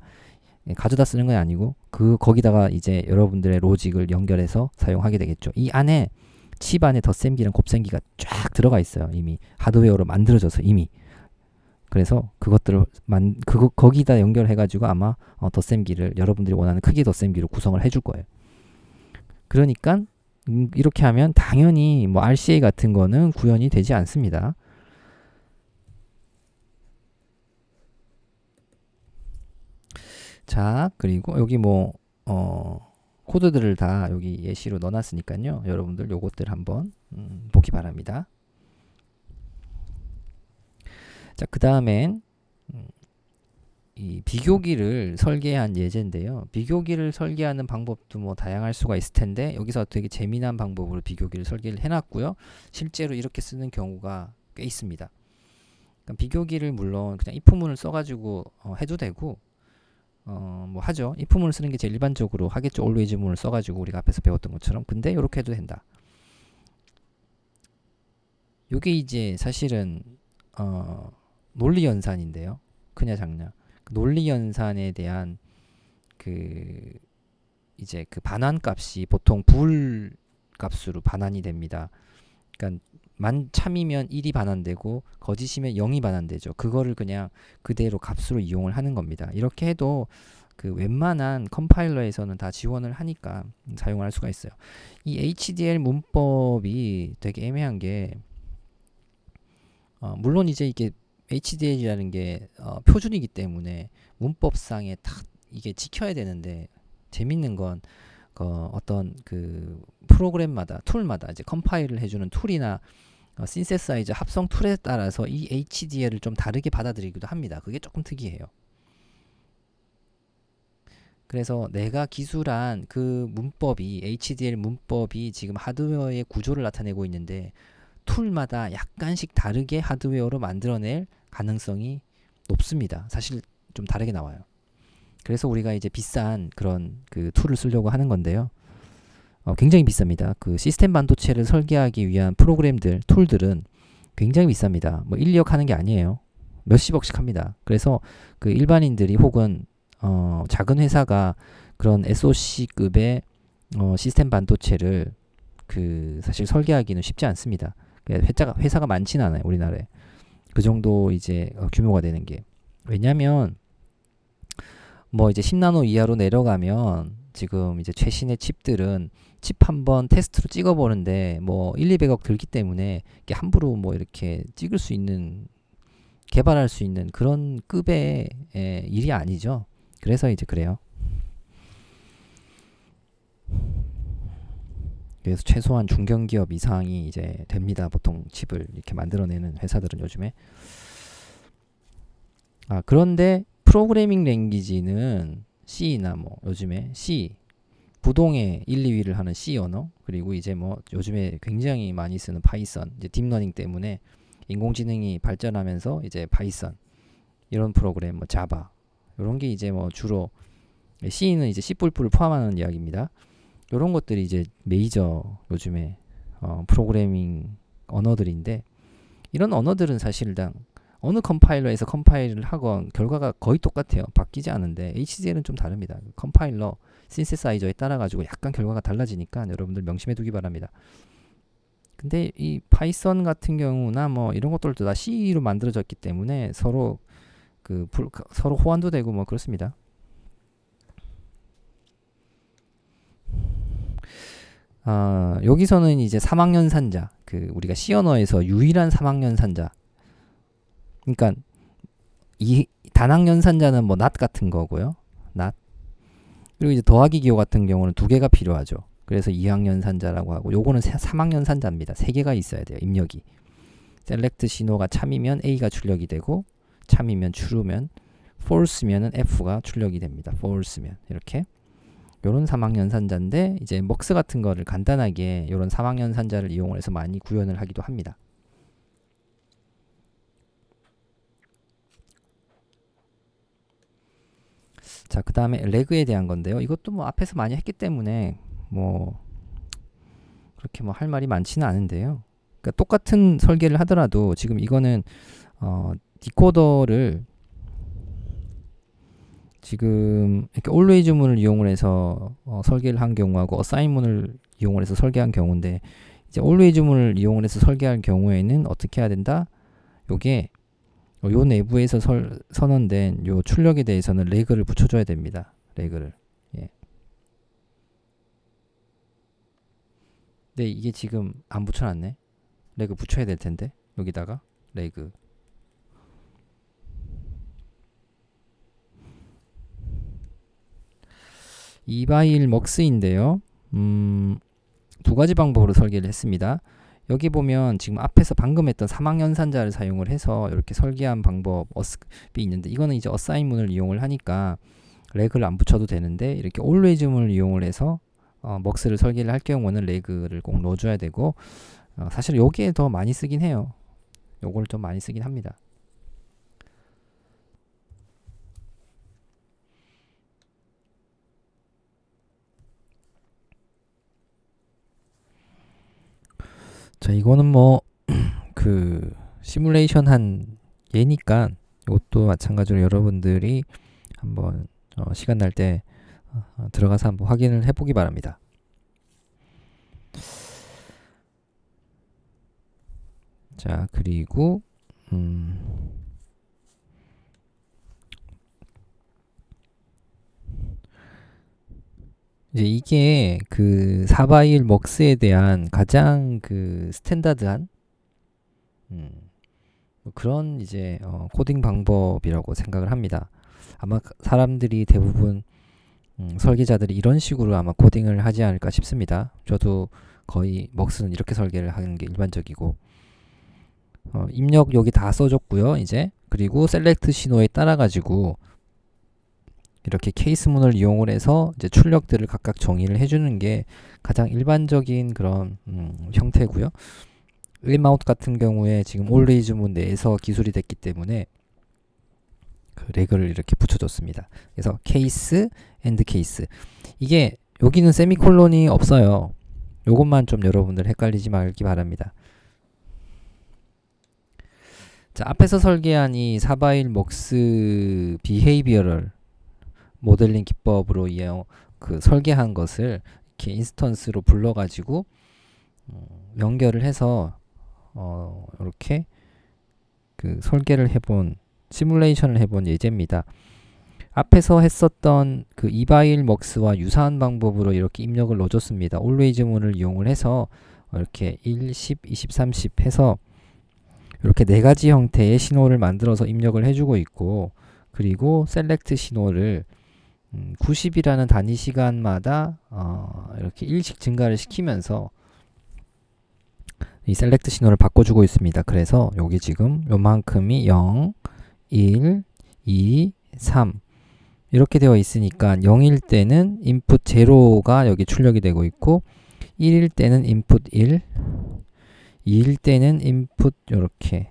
가져다 쓰는 건 아니고 거기다가 이제 여러분들의 로직을 연결해서 사용하게 되겠죠. 이 안에 칩 안에 덧셈기랑 곱셈기가 쫙 들어가 있어요. 이미 하드웨어로 만들어져서 이미. 그래서 그것들을 거기다 연결해가지고 아마 덧셈기를 여러분들이 원하는 크기 덧셈기로 구성을 해줄 거예요. 그러니까 이렇게 하면 당연히 뭐 RCA 같은 거는 구현이 되지 않습니다. 자, 그리고 여기 코드들을 다 여기 예시로 넣어놨으니까요. 여러분들 요것들 한번 보기 바랍니다. 자, 그 다음엔 이 비교기를 설계한 예제인데요. 비교기를 설계하는 방법도 뭐 다양할 수가 있을 텐데 여기서 되게 재미난 방법으로 비교기를 설계를 해놨고요. 실제로 이렇게 쓰는 경우가 꽤 있습니다. 그러니까 비교기를 물론 그냥 if문을 써가지고 해도 되고 뭐 하죠. if문을 쓰는 게 제일 일반적으로 하겠죠. always문을 써가지고 우리가 앞에서 배웠던 것처럼. 근데 이렇게 해도 된다. 요게 이제 사실은 논리 연산인데요. 크냐 작냐. 논리 연산에 대한 이제 그 반환 값이 보통 불 값으로 반환이 됩니다. 그러니까 참이면 1이 반환되고 거짓이면 0이 반환되죠. 그거를 그냥 그대로 값으로 이용을 하는 겁니다. 이렇게 해도 그 웬만한 컴파일러에서는 다 지원을 하니까 사용할 수가 있어요. 이 HDL 문법이 되게 애매한 게 물론 이제 이게 HDL이라는 게 표준이기 때문에 문법상에 다 이게 지켜야 되는데 재밌는 건 어떤 그 프로그램마다 툴마다 이제 컴파일을 해주는 툴이나 신세사이저 합성 툴에 따라서 이 HDL을 좀 다르게 받아들이기도 합니다. 그게 조금 특이해요. 그래서 내가 기술한 그 문법이 HDL 문법이 지금 하드웨어의 구조를 나타내고 있는데 툴마다 약간씩 다르게 하드웨어로 만들어낼 가능성이 높습니다. 사실 좀 다르게 나와요. 그래서 우리가 이제 비싼 그런 그 툴을 쓰려고 하는 건데요. 굉장히 비쌉니다. 그 시스템 반도체를 설계하기 위한 프로그램들, 툴들은 굉장히 비쌉니다. 뭐 1, 2억 하는 게 아니에요. 몇십억씩 합니다. 그래서 그 일반인들이 혹은 작은 회사가 그런 SOC급의 시스템 반도체를 사실 설계하기는 쉽지 않습니다. 회사가 많지는 않아요, 우리나라에. 그 정도 이제 규모가 되는 게. 왜냐면 뭐 이제 10나노 이하로 내려가면 지금 이제 최신의 칩들은 칩 한번 테스트로 찍어보는데 뭐 1, 200억 들기 때문에 이게 함부로 뭐 이렇게 찍을 수 있는 개발할 수 있는 그런 급의 일이 아니죠. 그래서 이제 그래요. 그래서 최소한 중견기업 이상이 이제 됩니다. 보통 칩을 이렇게 만들어내는 회사들은 요즘에. 그런데 프로그래밍 랭귀지는 C나 뭐 요즘에 C 부동의 1, 2위를 하는 C 언어 그리고 이제 뭐 요즘에 굉장히 많이 쓰는 파이썬 이제 딥러닝 때문에 인공지능이 발전하면서 이제 파이썬 이런 프로그램 뭐 자바 이런 게 이제 뭐 주로 C는 이제 C++를 포함하는 이야기입니다. 이런 것들이 이제 메이저 요즘에 프로그래밍 언어들인데 이런 언어들은 사실상 어느 컴파일러에서 컴파일을 하건 결과가 거의 똑같아요. 바뀌지 않은데 HDL은 좀 다릅니다. 컴파일러, 신세사이저에 따라 가지고 약간 결과가 달라지니까 여러분들 명심해 두기 바랍니다. 근데 이 파이썬 같은 경우나 뭐 이런 것들도 다 C로 만들어졌기 때문에 서로 서로 호환도 되고 뭐 그렇습니다. 여기서는 이제 3학년산자, 우리가 C 언어에서 유일한 3학년산자. 그러니까 이 단학년산자는 뭐 낫 같은 거고요. 낫. 그리고 이제 더하기 기호 같은 경우는 2개가 필요하죠. 그래서 2학년산자라고 하고, 요거는 3학년산자입니다. 3개가 있어야 돼요. 입력이. 셀렉트 신호가 참이면 A가 출력이 되고, 참이면 true면, false면은 F가 출력이 됩니다. false면 이렇게. 요런 3학년산자인데 이제 먹스 같은 거를 간단하게 요런 3학년산자를 이용을 해서 많이 구현을 하기도 합니다. 자, 그 다음에 레그에 대한 건데요. 이것도 뭐 앞에서 많이 했기 때문에 뭐 그렇게 뭐 할 말이 많지는 않은데요. 그러니까 똑같은 설계를 하더라도 지금 이거는 디코더를 지금 이렇게 always 문을 이용을 해서 설계를 한 경우하고 assign 문을 이용을 해서 설계한 경우인데, 이제 always 문을 이용을 해서 설계할 경우에는 어떻게 해야 된다? 요게 요 내부에서 선언된 요 출력에 대해서는 레그를 붙여줘야 됩니다. 레그를. 예. 근데 이게 지금 안 붙여놨네. 레그 붙여야 될 텐데 여기다가 레그. 이바일 먹스인데요. 2가지 방법으로 설계를 했습니다. 여기 보면 지금 앞에서 방금 했던 3학년산자를 사용을 해서 이렇게 설계한 방법이 있는데, 이거는 이제 assign 문을 이용을 하니까 레그를 안 붙여도 되는데, 이렇게 always 문을 이용을 해서 먹스를 설계를 할 경우는 레그를 꼭 넣어줘야 되고, 사실 여기에 더 많이 쓰긴 해요. 요걸 좀 많이 쓰긴 합니다. 자, 이거는 뭐 그 시뮬레이션 한 예니까 이것도 마찬가지로 여러분들이 한번 시간 날 때 들어가서 한번 확인을 해보기 바랍니다. 자, 그리고 이제 이게 그 4바일 먹스에 대한 가장 그 스탠다드한 그런 이제 코딩 방법이라고 생각을 합니다. 아마 사람들이 대부분 설계자들이 이런 식으로 아마 코딩을 하지 않을까 싶습니다. 저도 거의 먹스는 이렇게 설계를 하는 게 일반적이고, 입력 여기 다 써줬고요. 이제 그리고 셀렉트 신호에 따라 가지고 이렇게 케이스문을 이용을 해서 이제 출력들을 각각 정의를 해주는 게 가장 일반적인 그런 형태고요. 일마우트 같은 경우에 지금 always 문 내에서 기술이 됐기 때문에 그 레그를 이렇게 붙여줬습니다. 그래서 케이스 앤드 케이스, 이게 여기는 세미콜론이 없어요. 요것만 좀 여러분들 헷갈리지 말기 바랍니다. 자, 앞에서 설계한 이 4바일 먹스 비헤이비어럴 모델링 기법으로 그 설계한 것을 이렇게 인스턴스로 불러가지고 연결을 해서 이렇게 그 설계를 해본, 시뮬레이션을 해본 예제입니다. 앞에서 했었던 그 이바일 먹스와 유사한 방법으로 이렇게 입력을 넣어줬습니다. always 문을 이용을 해서 이렇게 1, 10, 20, 30 해서 이렇게 4가지 형태의 신호를 만들어서 입력을 해주고 있고, 그리고 셀렉트 신호를 90이라는 단위 시간마다 이렇게 1씩 증가를 시키면서 이 셀렉트 신호를 바꿔주고 있습니다. 그래서 여기 지금 요만큼이 0, 1, 2, 3 이렇게 되어 있으니까 0일 때는 인풋 0가 여기 출력이 되고 있고, 1일 때는 인풋 1, 2일 때는 인풋 요렇게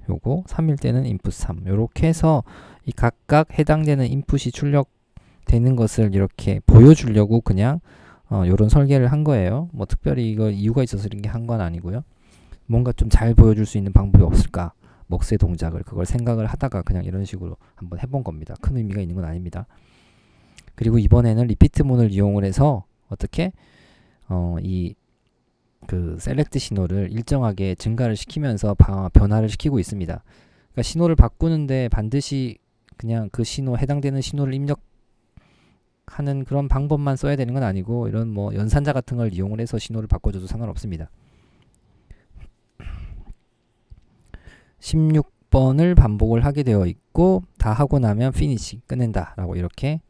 요거, 3일 때는 인풋 3 요렇게 해서 이 각각 해당되는 인풋이 출력되는 것을 이렇게 보여주려고 그냥 요런 설계를 한 거예요. 뭐 특별히 이거 이유가 있어서 이런 게 한 건 아니고요. 뭔가 좀 잘 보여줄 수 있는 방법이 없을까, 먹스의 동작을 그걸 생각을 하다가 그냥 이런 식으로 한번 해본 겁니다. 큰 의미가 있는 건 아닙니다. 그리고 이번에는 리피트 문을 이용을 해서 어떻게 이 그 셀렉트 신호를 일정하게 증가를 시키면서 변화를 시키고 있습니다. 그러니까 신호를 바꾸는데 반드시 그냥 그 신호, 해당되는 신호를 입력하는 그런 방법만 써야 되는 건 아니고, 이런 뭐 연산자 같은 걸 이용을 해서 신호를 바꿔줘도 상관없습니다. 16번을 반복을 하게 되어 있고, 다 하고 나면 finish, 끝낸다 라고 이렇게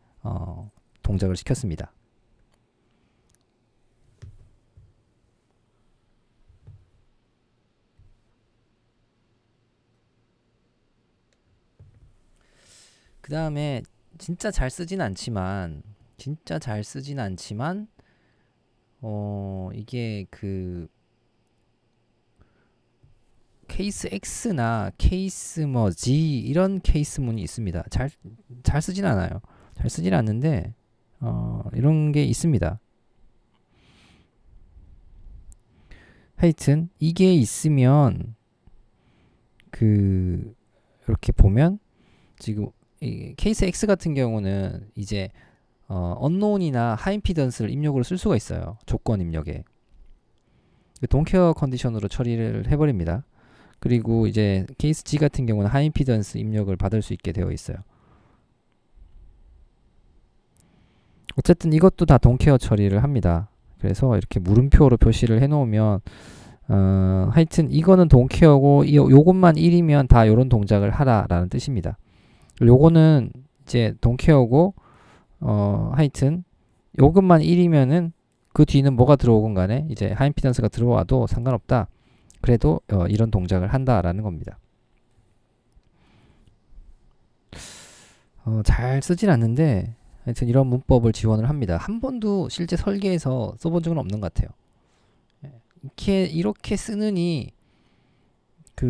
동작을 시켰습니다. 그 다음에 진짜 잘 쓰진 않지만 이게 그 케이스 X나 케이스 뭐 G 이런 케이스문이 있습니다. 잘 쓰진 않아요. 잘 쓰진 않는데 이런 게 있습니다. 하여튼 이게 있으면 그 이렇게 보면 지금 이 케이스 X 같은 경우는 이제 언노운이나 하이임피던스를 입력으로 쓸 수가 있어요. 조건 입력에. 돈케어 컨디션으로 처리를 해버립니다. 그리고 이제 케이스 G 같은 경우는 하이임피던스 입력을 받을 수 있게 되어 있어요. 어쨌든 이것도 다 돈케어 처리를 합니다. 그래서 이렇게 물음표로 표시를 해놓으면 하여튼 이거는 돈케어고 요것만 1이면 다 요런 동작을 하라라는 뜻입니다. 요거는 이제 돈케어고 하여튼 요것만 1이면은 그 뒤는 뭐가 들어오건 간에 이제 하이임피던스가 들어와도 상관없다. 그래도 이런 동작을 한다라는 겁니다. 잘 쓰진 않는데 하여튼 이런 문법을 지원을 합니다. 한 번도 실제 설계에서 써본 적은 없는 것 같아요. 이렇게 쓰느니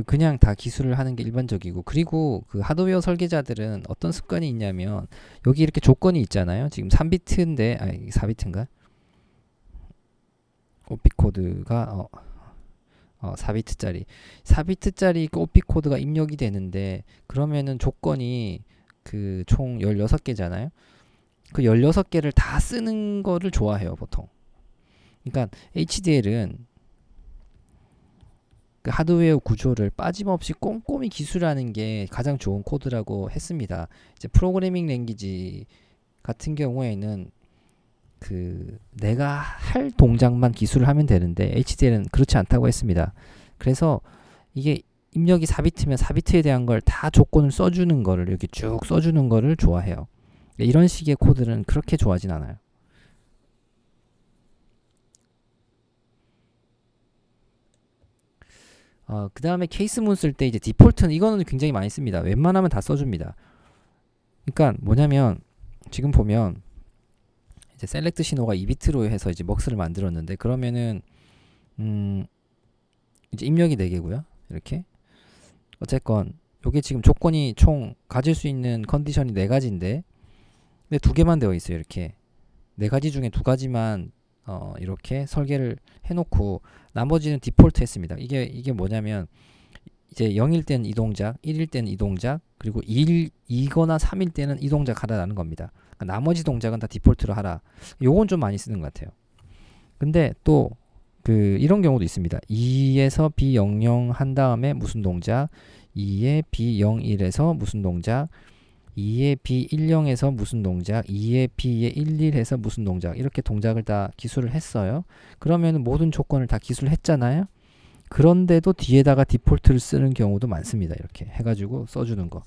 그냥 다 기술을 하는 게 일반적이고, 그리고 그 하드웨어 설계자들은 어떤 습관이 있냐면 여기 이렇게 조건이 있잖아요. 지금 3비트인데 4비트인가? 오피 코드가 4비트짜리 4비트짜리 오피 코드가 입력이 되는데, 그러면은 조건이 그 총 16개잖아요. 그 16개를 다 쓰는 거를 좋아해요, 보통. 그러니까 HDL은 그 하드웨어 구조를 빠짐없이 꼼꼼히 기술하는 게 가장 좋은 코드라고 했습니다. 이제 프로그래밍 랭귀지 같은 경우에는 그 내가 할 동작만 기술을 하면 되는데 HDL은 그렇지 않다고 했습니다. 그래서 이게 입력이 4비트면 4비트에 대한 걸 다 조건을 써주는 거를 이렇게 쭉 써주는 거를 좋아해요. 이런 식의 코드는 그렇게 좋아하진 않아요. 그 다음에 케이스문 쓸 때 이제 디폴트는 이거는 굉장히 많이 씁니다. 웬만하면 다 써줍니다. 그러니까 뭐냐면 지금 보면 이제 셀렉트 신호가 2비트로 해서 이제 먹스를 만들었는데, 그러면은 이제 입력이 4개고요. 이렇게 어쨌건 요게 지금 조건이 총 가질 수 있는 컨디션이 4가지인데 근데 2개만 되어 있어요. 이렇게 4가지 중에 2가지만 이렇게 설계를 해놓고 나머지는 디폴트 했습니다. 이게 뭐냐면 이제 0일 때는 이 동작, 1일 때는 이 동작, 그리고 2거나 3일 때는 이 동작 하라라는 겁니다. 그러니까 나머지 동작은 다 디폴트로 하라. 요건 좀 많이 쓰는 것 같아요. 근데 또 이런 경우도 있습니다. 2에서 B00 한 다음에 무슨 동작, 2에 B01에서 무슨 동작, 2에 B10에서 무슨 동작, 2에 B11에서 무슨 동작, 이렇게 동작을 다 기술을 했어요. 그러면 모든 조건을 다 기술했잖아요. 그런데도 뒤에다가 디폴트를 쓰는 경우도 많습니다. 이렇게 해가지고 써주는 거.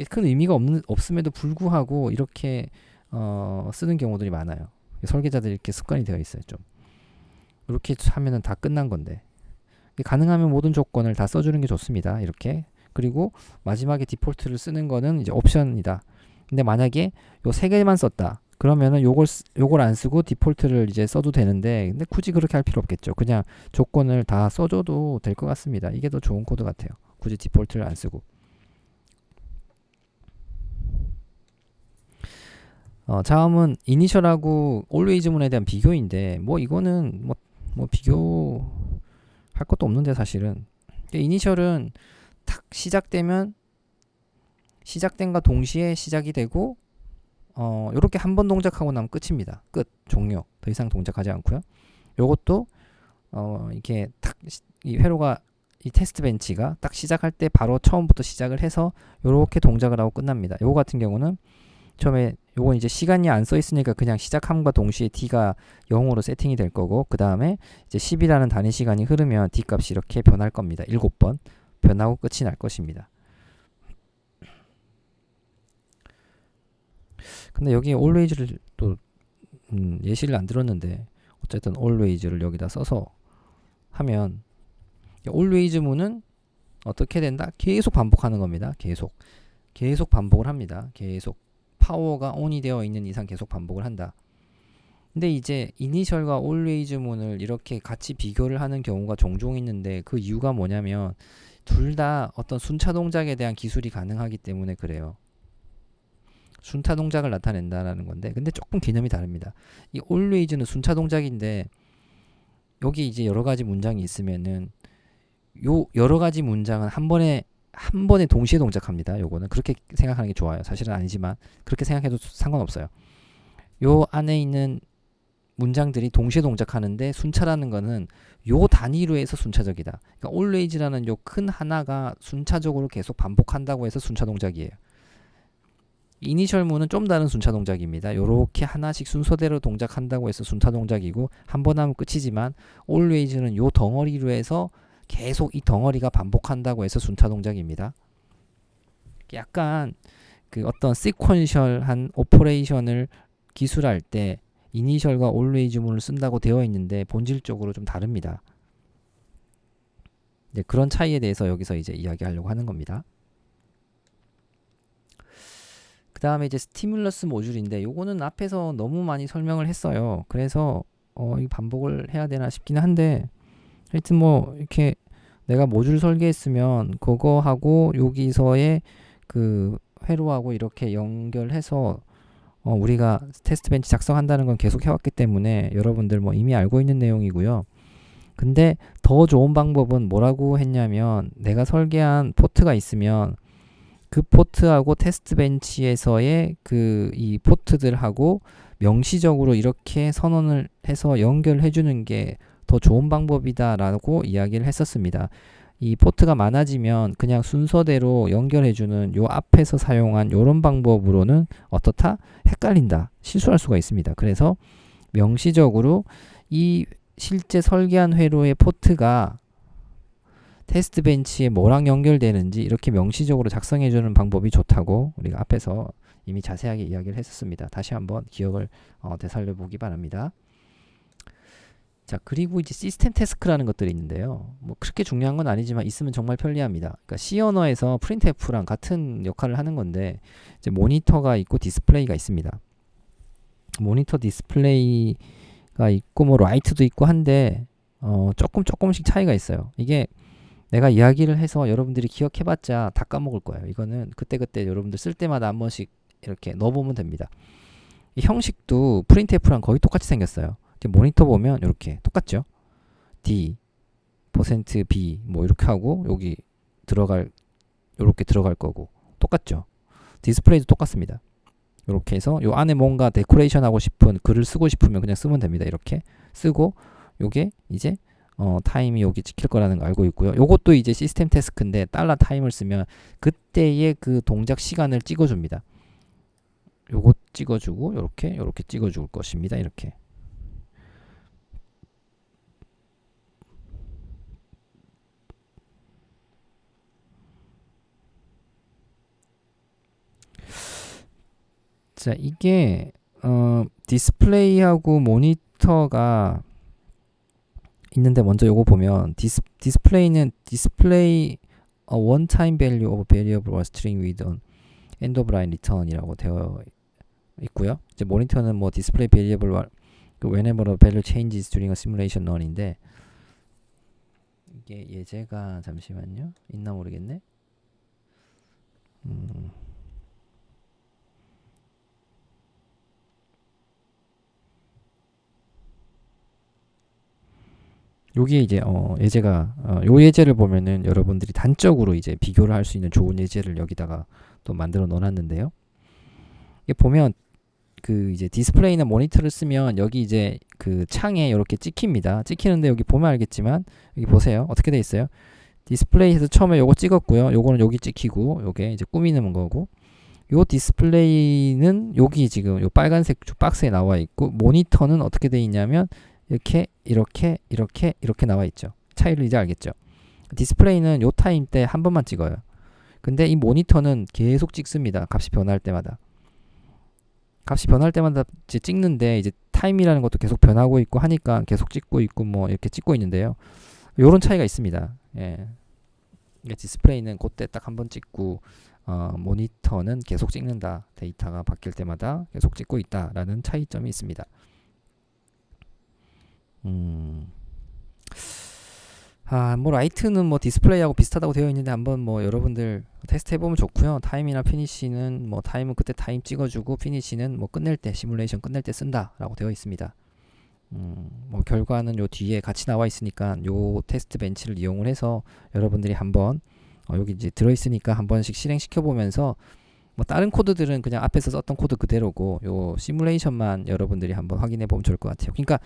큰 의미가 없음에도 불구하고 이렇게 쓰는 경우들이 많아요. 설계자들이 이렇게 습관이 되어 있어요. 좀 이렇게 하면은 다 끝난 건데, 가능하면 모든 조건을 다 써주는 게 좋습니다. 이렇게. 그리고 마지막에 디폴트를 쓰는 거는 이제 옵션이다. 근데 만약에 요 3개만 썼다. 그러면은 요걸 안 쓰고 디폴트를 이제 써도 되는데, 근데 굳이 그렇게 할 필요 없겠죠. 그냥 조건을 다 써줘도 될 것 같습니다. 이게 더 좋은 코드 같아요. 굳이 디폴트를 안 쓰고. 다음은 이니셜하고 always 문에 대한 비교인데, 뭐 이거는 뭐 비교할 것도 없는데 사실은. 이니셜은 탁 시작되면 시작된과 동시에 시작이 되고 요렇게 한 번 동작하고 나면 끝입니다. 끝. 종료. 더 이상 동작하지 않고요. 요것도 이렇게 탁 이 회로가 이 테스트 벤치가 딱 시작할 때 바로 처음부터 시작을 해서 요렇게 동작을 하고 끝납니다. 요거 같은 경우는 처음에 요건 이제 시간이 안 써 있으니까 그냥 시작함과 동시에 t가 0으로 세팅이 될 거고, 그 다음에 이제 10이라는 단위 시간이 흐르면 t 값이 이렇게 변할 겁니다. 7번 변하고 끝이 날 것입니다. 근데 여기에 always를 또 예시를 안 들었는데 어쨌든 always를 여기다 써서 하면 always문은 어떻게 된다? 계속 반복하는 겁니다. 계속 반복을 합니다. 계속 파워가 on이 되어 있는 이상 계속 반복을 한다. 근데 이제 initial과 always문을 이렇게 같이 비교를 하는 경우가 종종 있는데 그 이유가 뭐냐면 둘 다 어떤 순차 동작에 대한 기술이 가능하기 때문에 그래요. 순차 동작을 나타낸다라는 건데 근데 조금 개념이 다릅니다. 이 always는 순차 동작인데 여기 이제 여러 가지 문장이 있으면은 요 여러 가지 문장은 한 번에 동시에 동작합니다. 요거는 그렇게 생각하는 게 좋아요. 사실은 아니지만 그렇게 생각해도 상관없어요. 요 안에 있는 문장들이 동시에 동작하는데 순차라는 거는 요 단위로 해서 순차적이다. 그러니까 always라는 요 큰 하나가 순차적으로 계속 반복한다고 해서 순차 동작이에요. 이니셜문은 좀 다른 순차 동작입니다. 요렇게 하나씩 순서대로 동작한다고 해서 순차 동작이고 한 번 하면 끝이지만 always는 요 덩어리로 해서 계속 이 덩어리가 반복한다고 해서 순차 동작입니다. 약간 그 어떤 시퀀셜한 오퍼레이션을 기술할 때 이니셜과 always문을 쓴다고 되어 있는데 본질적으로 좀 다릅니다. 네, 그런 차이에 대해서 여기서 이제 이야기하려고 하는 겁니다. 그 다음에 이제 스티뮬러스 모듈인데 요거는 앞에서 너무 많이 설명을 했어요. 그래서 이 반복을 해야 되나 싶긴 한데 하여튼 뭐 이렇게 내가 모듈 설계했으면 그거하고 여기서의 그 회로하고 이렇게 연결해서 우리가 테스트 벤치 작성한다는 건 계속 해왔기 때문에 여러분들 뭐 이미 알고 있는 내용이고요. 근데 더 좋은 방법은 뭐라고 했냐면 내가 설계한 포트가 있으면 그 포트하고 테스트 벤치에서의 그 이 포트들하고 명시적으로 이렇게 선언을 해서 연결해 주는 게 더 좋은 방법이다라고 이야기를 했었습니다. 이 포트가 많아지면 그냥 순서대로 연결해 주는 요 앞에서 사용한 요런 방법으로는 어떻다? 헷갈린다. 실수할 수가 있습니다. 그래서 명시적으로 이 실제 설계한 회로의 포트가 테스트 벤치에 뭐랑 연결되는지 이렇게 명시적으로 작성해 주는 방법이 좋다고 우리가 앞에서 이미 자세하게 이야기를 했었습니다. 다시 한번 기억을 되살려 보기 바랍니다. 자, 그리고 이제 시스템 태스크라는 것들이 있는데요. 뭐 그렇게 중요한 건 아니지만 있으면 정말 편리합니다. 그러니까 C 언어에서 printf랑 같은 역할을 하는 건데 이제 모니터가 있고 디스플레이가 있습니다. 모니터 디스플레이가 있고 뭐 라이트도 있고 한데 조금씩 차이가 있어요. 이게 내가 이야기를 해서 여러분들이 기억해봤자 다 까먹을 거예요. 이거는 그때그때 여러분들 쓸 때마다 한 번씩 이렇게 넣어보면 됩니다. 이 형식도 printf랑 거의 똑같이 생겼어요. 모니터 보면 이렇게 똑같죠. D, %B 뭐 이렇게 하고 여기 이렇게 들어갈 거고 똑같죠. 디스플레이도 똑같습니다. 이렇게 해서 요 안에 뭔가 데코레이션 하고 싶은 글을 쓰고 싶으면 그냥 쓰면 됩니다. 이렇게 쓰고 요게 이제 타임이 여기 찍힐 거라는 거 알고 있고요. 요것도 이제 시스템 태스크인데 달러 타임을 쓰면 그때의 그 동작 시간을 찍어줍니다. 요것 찍어주고 요렇게 찍어줄 것입니다. 이렇게. 자, 이게 디스플레이하고 모니터가 있는데 먼저 요거 보면 디스플레이는 display a one time value of variable or string with an end of line return이라고 되어 있고요. 이제 모니터는 뭐 display variable whenever a value changes during a simulation run인데 이게 예제가 잠시만요. 있나 모르겠네. 여기에 이제 예제가 요 예제를 보면은 여러분들이 단적으로 이제 비교를 할 수 있는 좋은 예제를 여기다가 또 만들어 놓았는데요. 이게 보면 그 이제 디스플레이나 모니터를 쓰면 여기 이제 그 창에 이렇게 찍힙니다. 찍히는데 여기 보면 알겠지만 여기 보세요. 어떻게 돼 있어요? 디스플레이에서 처음에 요거 찍었고요. 요거는 여기 찍히고 요게 이제 꾸미는 거고 요 디스플레이는 여기 지금 요 빨간색 박스에 나와 있고 모니터는 어떻게 돼 있냐면 이렇게 나와 있죠. 차이를 이제 알겠죠. 디스플레이는 요 타임 때 한 번만 찍어요. 근데 이 모니터는 계속 찍습니다. 값이 변할 때마다. 값이 변할 때마다 이제 찍는데 이제 타임이라는 것도 계속 변하고 있고 하니까 계속 찍고 있고 뭐 이렇게 찍고 있는데요. 요런 차이가 있습니다. 예. 그러니까 디스플레이는 그때 딱 한 번 찍고 모니터는 계속 찍는다. 데이터가 바뀔 때마다 계속 찍고 있다라는 차이점이 있습니다. 뭐 라이트는 뭐 디스플레이하고 비슷하다고 되어 있는데 한번 뭐 여러분들 테스트 해보면 좋고요. 타임이나 피니시는 뭐 타임은 그때 타임 찍어주고 피니시는 뭐 끝낼 때 시뮬레이션 끝낼 때 쓴다라고 되어 있습니다. 뭐 결과는 요 뒤에 같이 나와 있으니까 요 테스트 벤치를 이용을 해서 여러분들이 한번 여기 이제 들어있으니까 한 번씩 실행시켜 보면서 뭐 다른 코드들은 그냥 앞에서 썼던 코드 그대로고 요 시뮬레이션만 여러분들이 한번 확인해 보면 좋을 것 같아요. 그러니까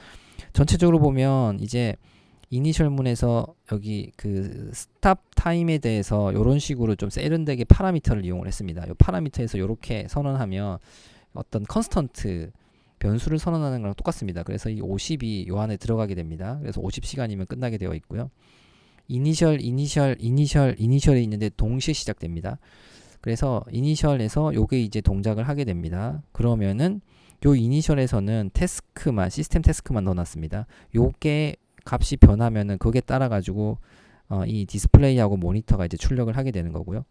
전체적으로 보면 이제 이니셜 문에서 여기 그 스탑 타임에 대해서 이런 식으로 좀 세련되게 파라미터를 이용을 했습니다. 이 파라미터에서 이렇게 선언하면 어떤 컨스턴트 변수를 선언하는 거랑 똑같습니다. 그래서 이 50이 요 안에 들어가게 됩니다. 그래서 50시간이면 끝나게 되어 있고요. 이니셜이 있는데 동시에 시작됩니다. 그래서 이니셜에서 요게 이제 동작을 하게 됩니다. 그러면은 요 이니셜에서는 태스크만 시스템 태스크만 넣어놨습니다. 요게 값이 변하면은 그게 따라 가지고 이 디스플레이하고 모니터가 이제 출력을 하게 되는 거고요.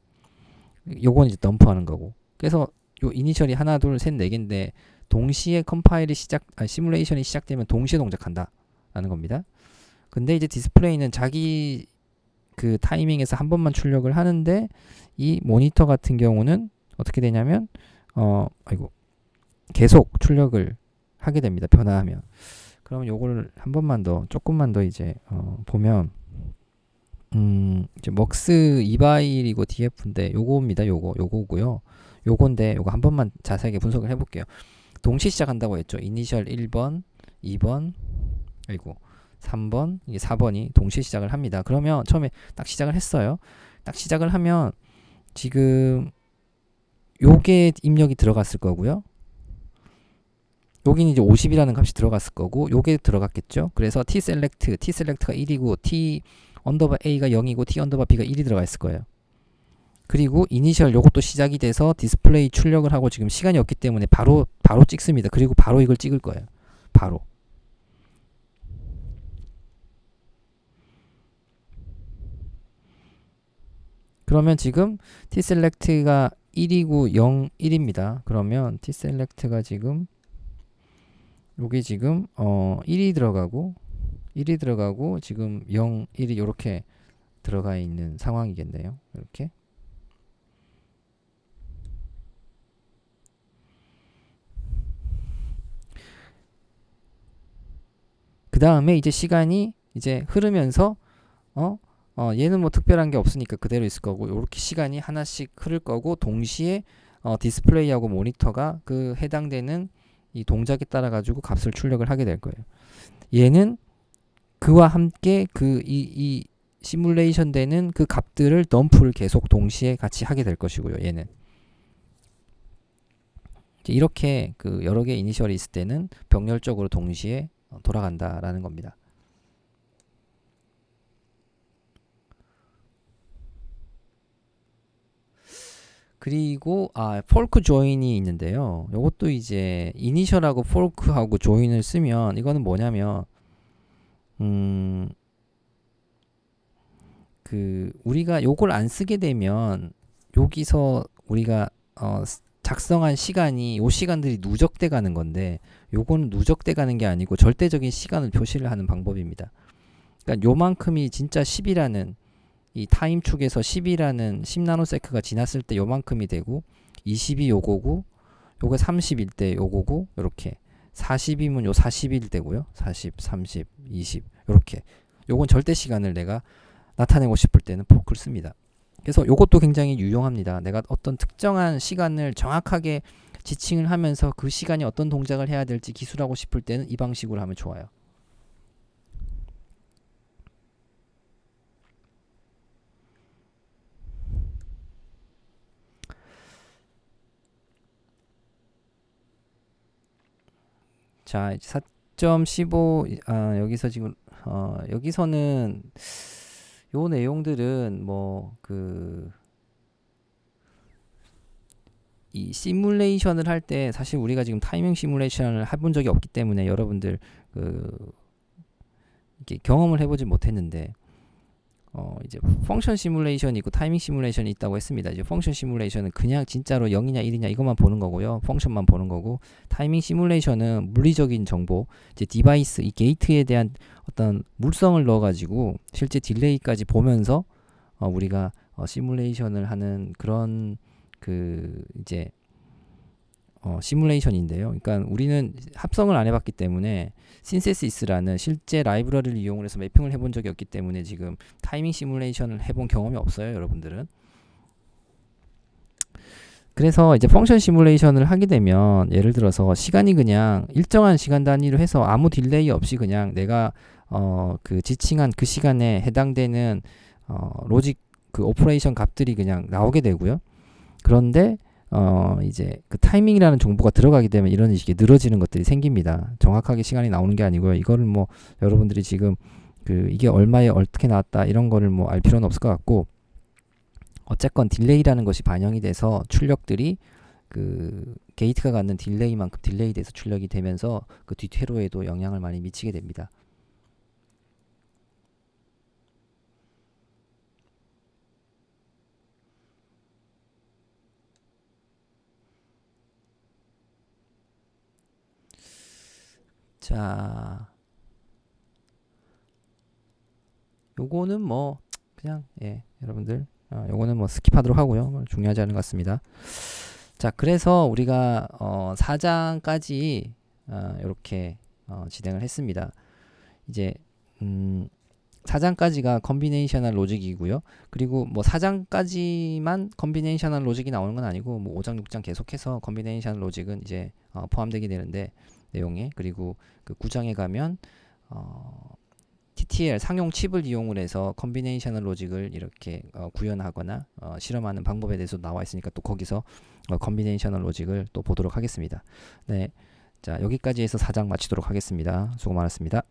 요건 이제 덤프하는 거고. 그래서 요 이니셜이 하나 둘 셋 네 개인데 동시에 컴파일이 시뮬레이션이 시작되면 동시에 동작한다라는 겁니다. 근데 이제 디스플레이는 자기 그 타이밍에서 한 번만 출력을 하는데 이 모니터 같은 경우는 어떻게 되냐면 계속 출력을 하게 됩니다. 변화하면. 그러면 요걸 한 번만 더 조금만 더 이제 보면 이제 먹스 2바일이고 DF인데 요거입니다. 요거고요. 요건데 요거 한 번만 자세하게 분석을 해볼게요. 동시 시작한다고 했죠. 이니셜 1번, 2번, 3번, 이게 4번이 동시에 시작을 합니다. 그러면 처음에 딱 시작을 했어요. 딱 시작을 하면 지금 요게 입력이 들어갔을 거고요. 여기는 이제 50이라는 값이 들어갔을 거고 요게 들어갔겠죠. 그래서 tselect가 1이고 t 언더바 a가 0이고 t 언더바 b가 1이 들어가 있을 거예요. 그리고 이니셜 요것도 시작이 돼서 디스플레이 출력을 하고 지금 시간이 없기 때문에 바로 찍습니다. 그리고 바로 이걸 찍을 거예요. 바로. 그러면 지금 tselect가 1이고 0, 1입니다. 그러면 tselect가 지금 여기 지금 1이 들어가고 지금 0, 1이 이렇게 들어가 있는 상황이겠네요. 이렇게. 그 다음에 이제 시간이 이제 흐르면서 얘는 뭐 특별한 게 없으니까 그대로 있을 거고 이렇게 시간이 하나씩 흐를 거고 동시에 디스플레이하고 모니터가 그 해당되는 이 동작에 따라 가지고 값을 출력을 하게 될 거예요. 얘는 그와 함께 이 시뮬레이션 되는 그 값들을 덤프를 계속 동시에 같이 하게 될 것이고요. 얘는 이렇게 그 여러 개 이니셜이 있을 때는 병렬적으로 동시에 돌아간다라는 겁니다. 그리고 폴크 조인이 있는데요. 이것도 이제 이니셜하고 폴크하고 조인을 쓰면 이거는 뭐냐면 그 우리가 요걸 안 쓰게 되면 여기서 우리가 작성한 시간이 요 시간들이 누적돼 가는 건데 요거는 누적돼 가는 게 아니고 절대적인 시간을 표시를 하는 방법입니다. 그러니까 요만큼이 진짜 10이라는 이 타임 축에서 10이라는 10나노세크가 지났을 때 요만큼이 되고 20이 요거고 요게 30일 때 요거고 요렇게 40이면 요 40일 되고요. 40, 30, 20 요렇게 요건 절대 시간을 내가 나타내고 싶을 때는 폴크를 씁니다. 그래서 요것도 굉장히 유용합니다. 내가 어떤 특정한 시간을 정확하게 지칭을 하면서 그 시간이 어떤 동작을 해야 될지 기술하고 싶을 때는 이 방식으로 하면 좋아요. 자, 4.15 여기서 지금 여기서는 요 내용들은 뭐 그 이 시뮬레이션을 할 때 사실 우리가 지금 타이밍 시뮬레이션을 해본 적이 없기 때문에 여러분들 이렇게 경험을 해보지 못했는데 이제 펑션 시뮬레이션이 있고 타이밍 시뮬레이션이 있다고 했습니다. 이제 펑션 시뮬레이션은 그냥 진짜로 0이냐 1이냐 이것만 보는 거고요. 펑션만 보는 거고, 타이밍 시뮬레이션은 물리적인 정보, 이제 디바이스, 이 게이트에 대한 어떤 물성을 넣어가지고 실제 딜레이까지 보면서 우리가 시뮬레이션을 하는 그런 이제 시뮬레이션인데요. 그러니까 우리는 합성을 안 해봤기 때문에 신세시스라는 실제 라이브러리를 이용을 해서 매핑을 해본 적이 없기 때문에 지금 타이밍 시뮬레이션을 해본 경험이 없어요, 여러분들은. 그래서 이제 펑션 시뮬레이션을 하게 되면 예를 들어서 시간이 그냥 일정한 시간 단위로 해서 아무 딜레이 없이 그냥 내가 그 지칭한 그 시간에 해당되는 로직 오퍼레이션 값들이 그냥 나오게 되고요. 그런데 이제 그 타이밍이라는 정보가 들어가게 되면 이런 식의 늘어지는 것들이 생깁니다. 정확하게 시간이 나오는 게 아니고요. 이거를 뭐 여러분들이 지금 이게 얼마에 어떻게 나왔다 이런 거를 뭐 알 필요는 없을 것 같고, 어쨌건 딜레이라는 것이 반영이 돼서 출력들이 게이트가 갖는 딜레이만큼 딜레이 돼서 출력이 되면서 그 뒤회로에도 영향을 많이 미치게 됩니다. 자, 요거는 뭐 그냥 여러분들 요거는 뭐 스킵하도록 하고요. 뭐 중요하지 않은 것 같습니다. 자, 그래서 우리가 4장까지 이렇게 진행을 했습니다. 이제 4장까지가 컨비네이셔널 로직이고요. 그리고 뭐 4장까지만 컨비네이셔널 로직이 나오는 건 아니고 뭐 5장, 6장 계속해서 컨비네이셔널 로직은 이제 포함되게 되는데 내용에, 그리고 그 9장에 가면 TTL 상용 칩을 이용을 해서 컨비네이셔널 로직을 이렇게 구현하거나 실험하는 방법에 대해서 나와 있으니까 또 거기서 컨비네이셔널 로직을 또 보도록 하겠습니다. 네, 자 여기까지 해서 4장 마치도록 하겠습니다. 수고 많았습니다.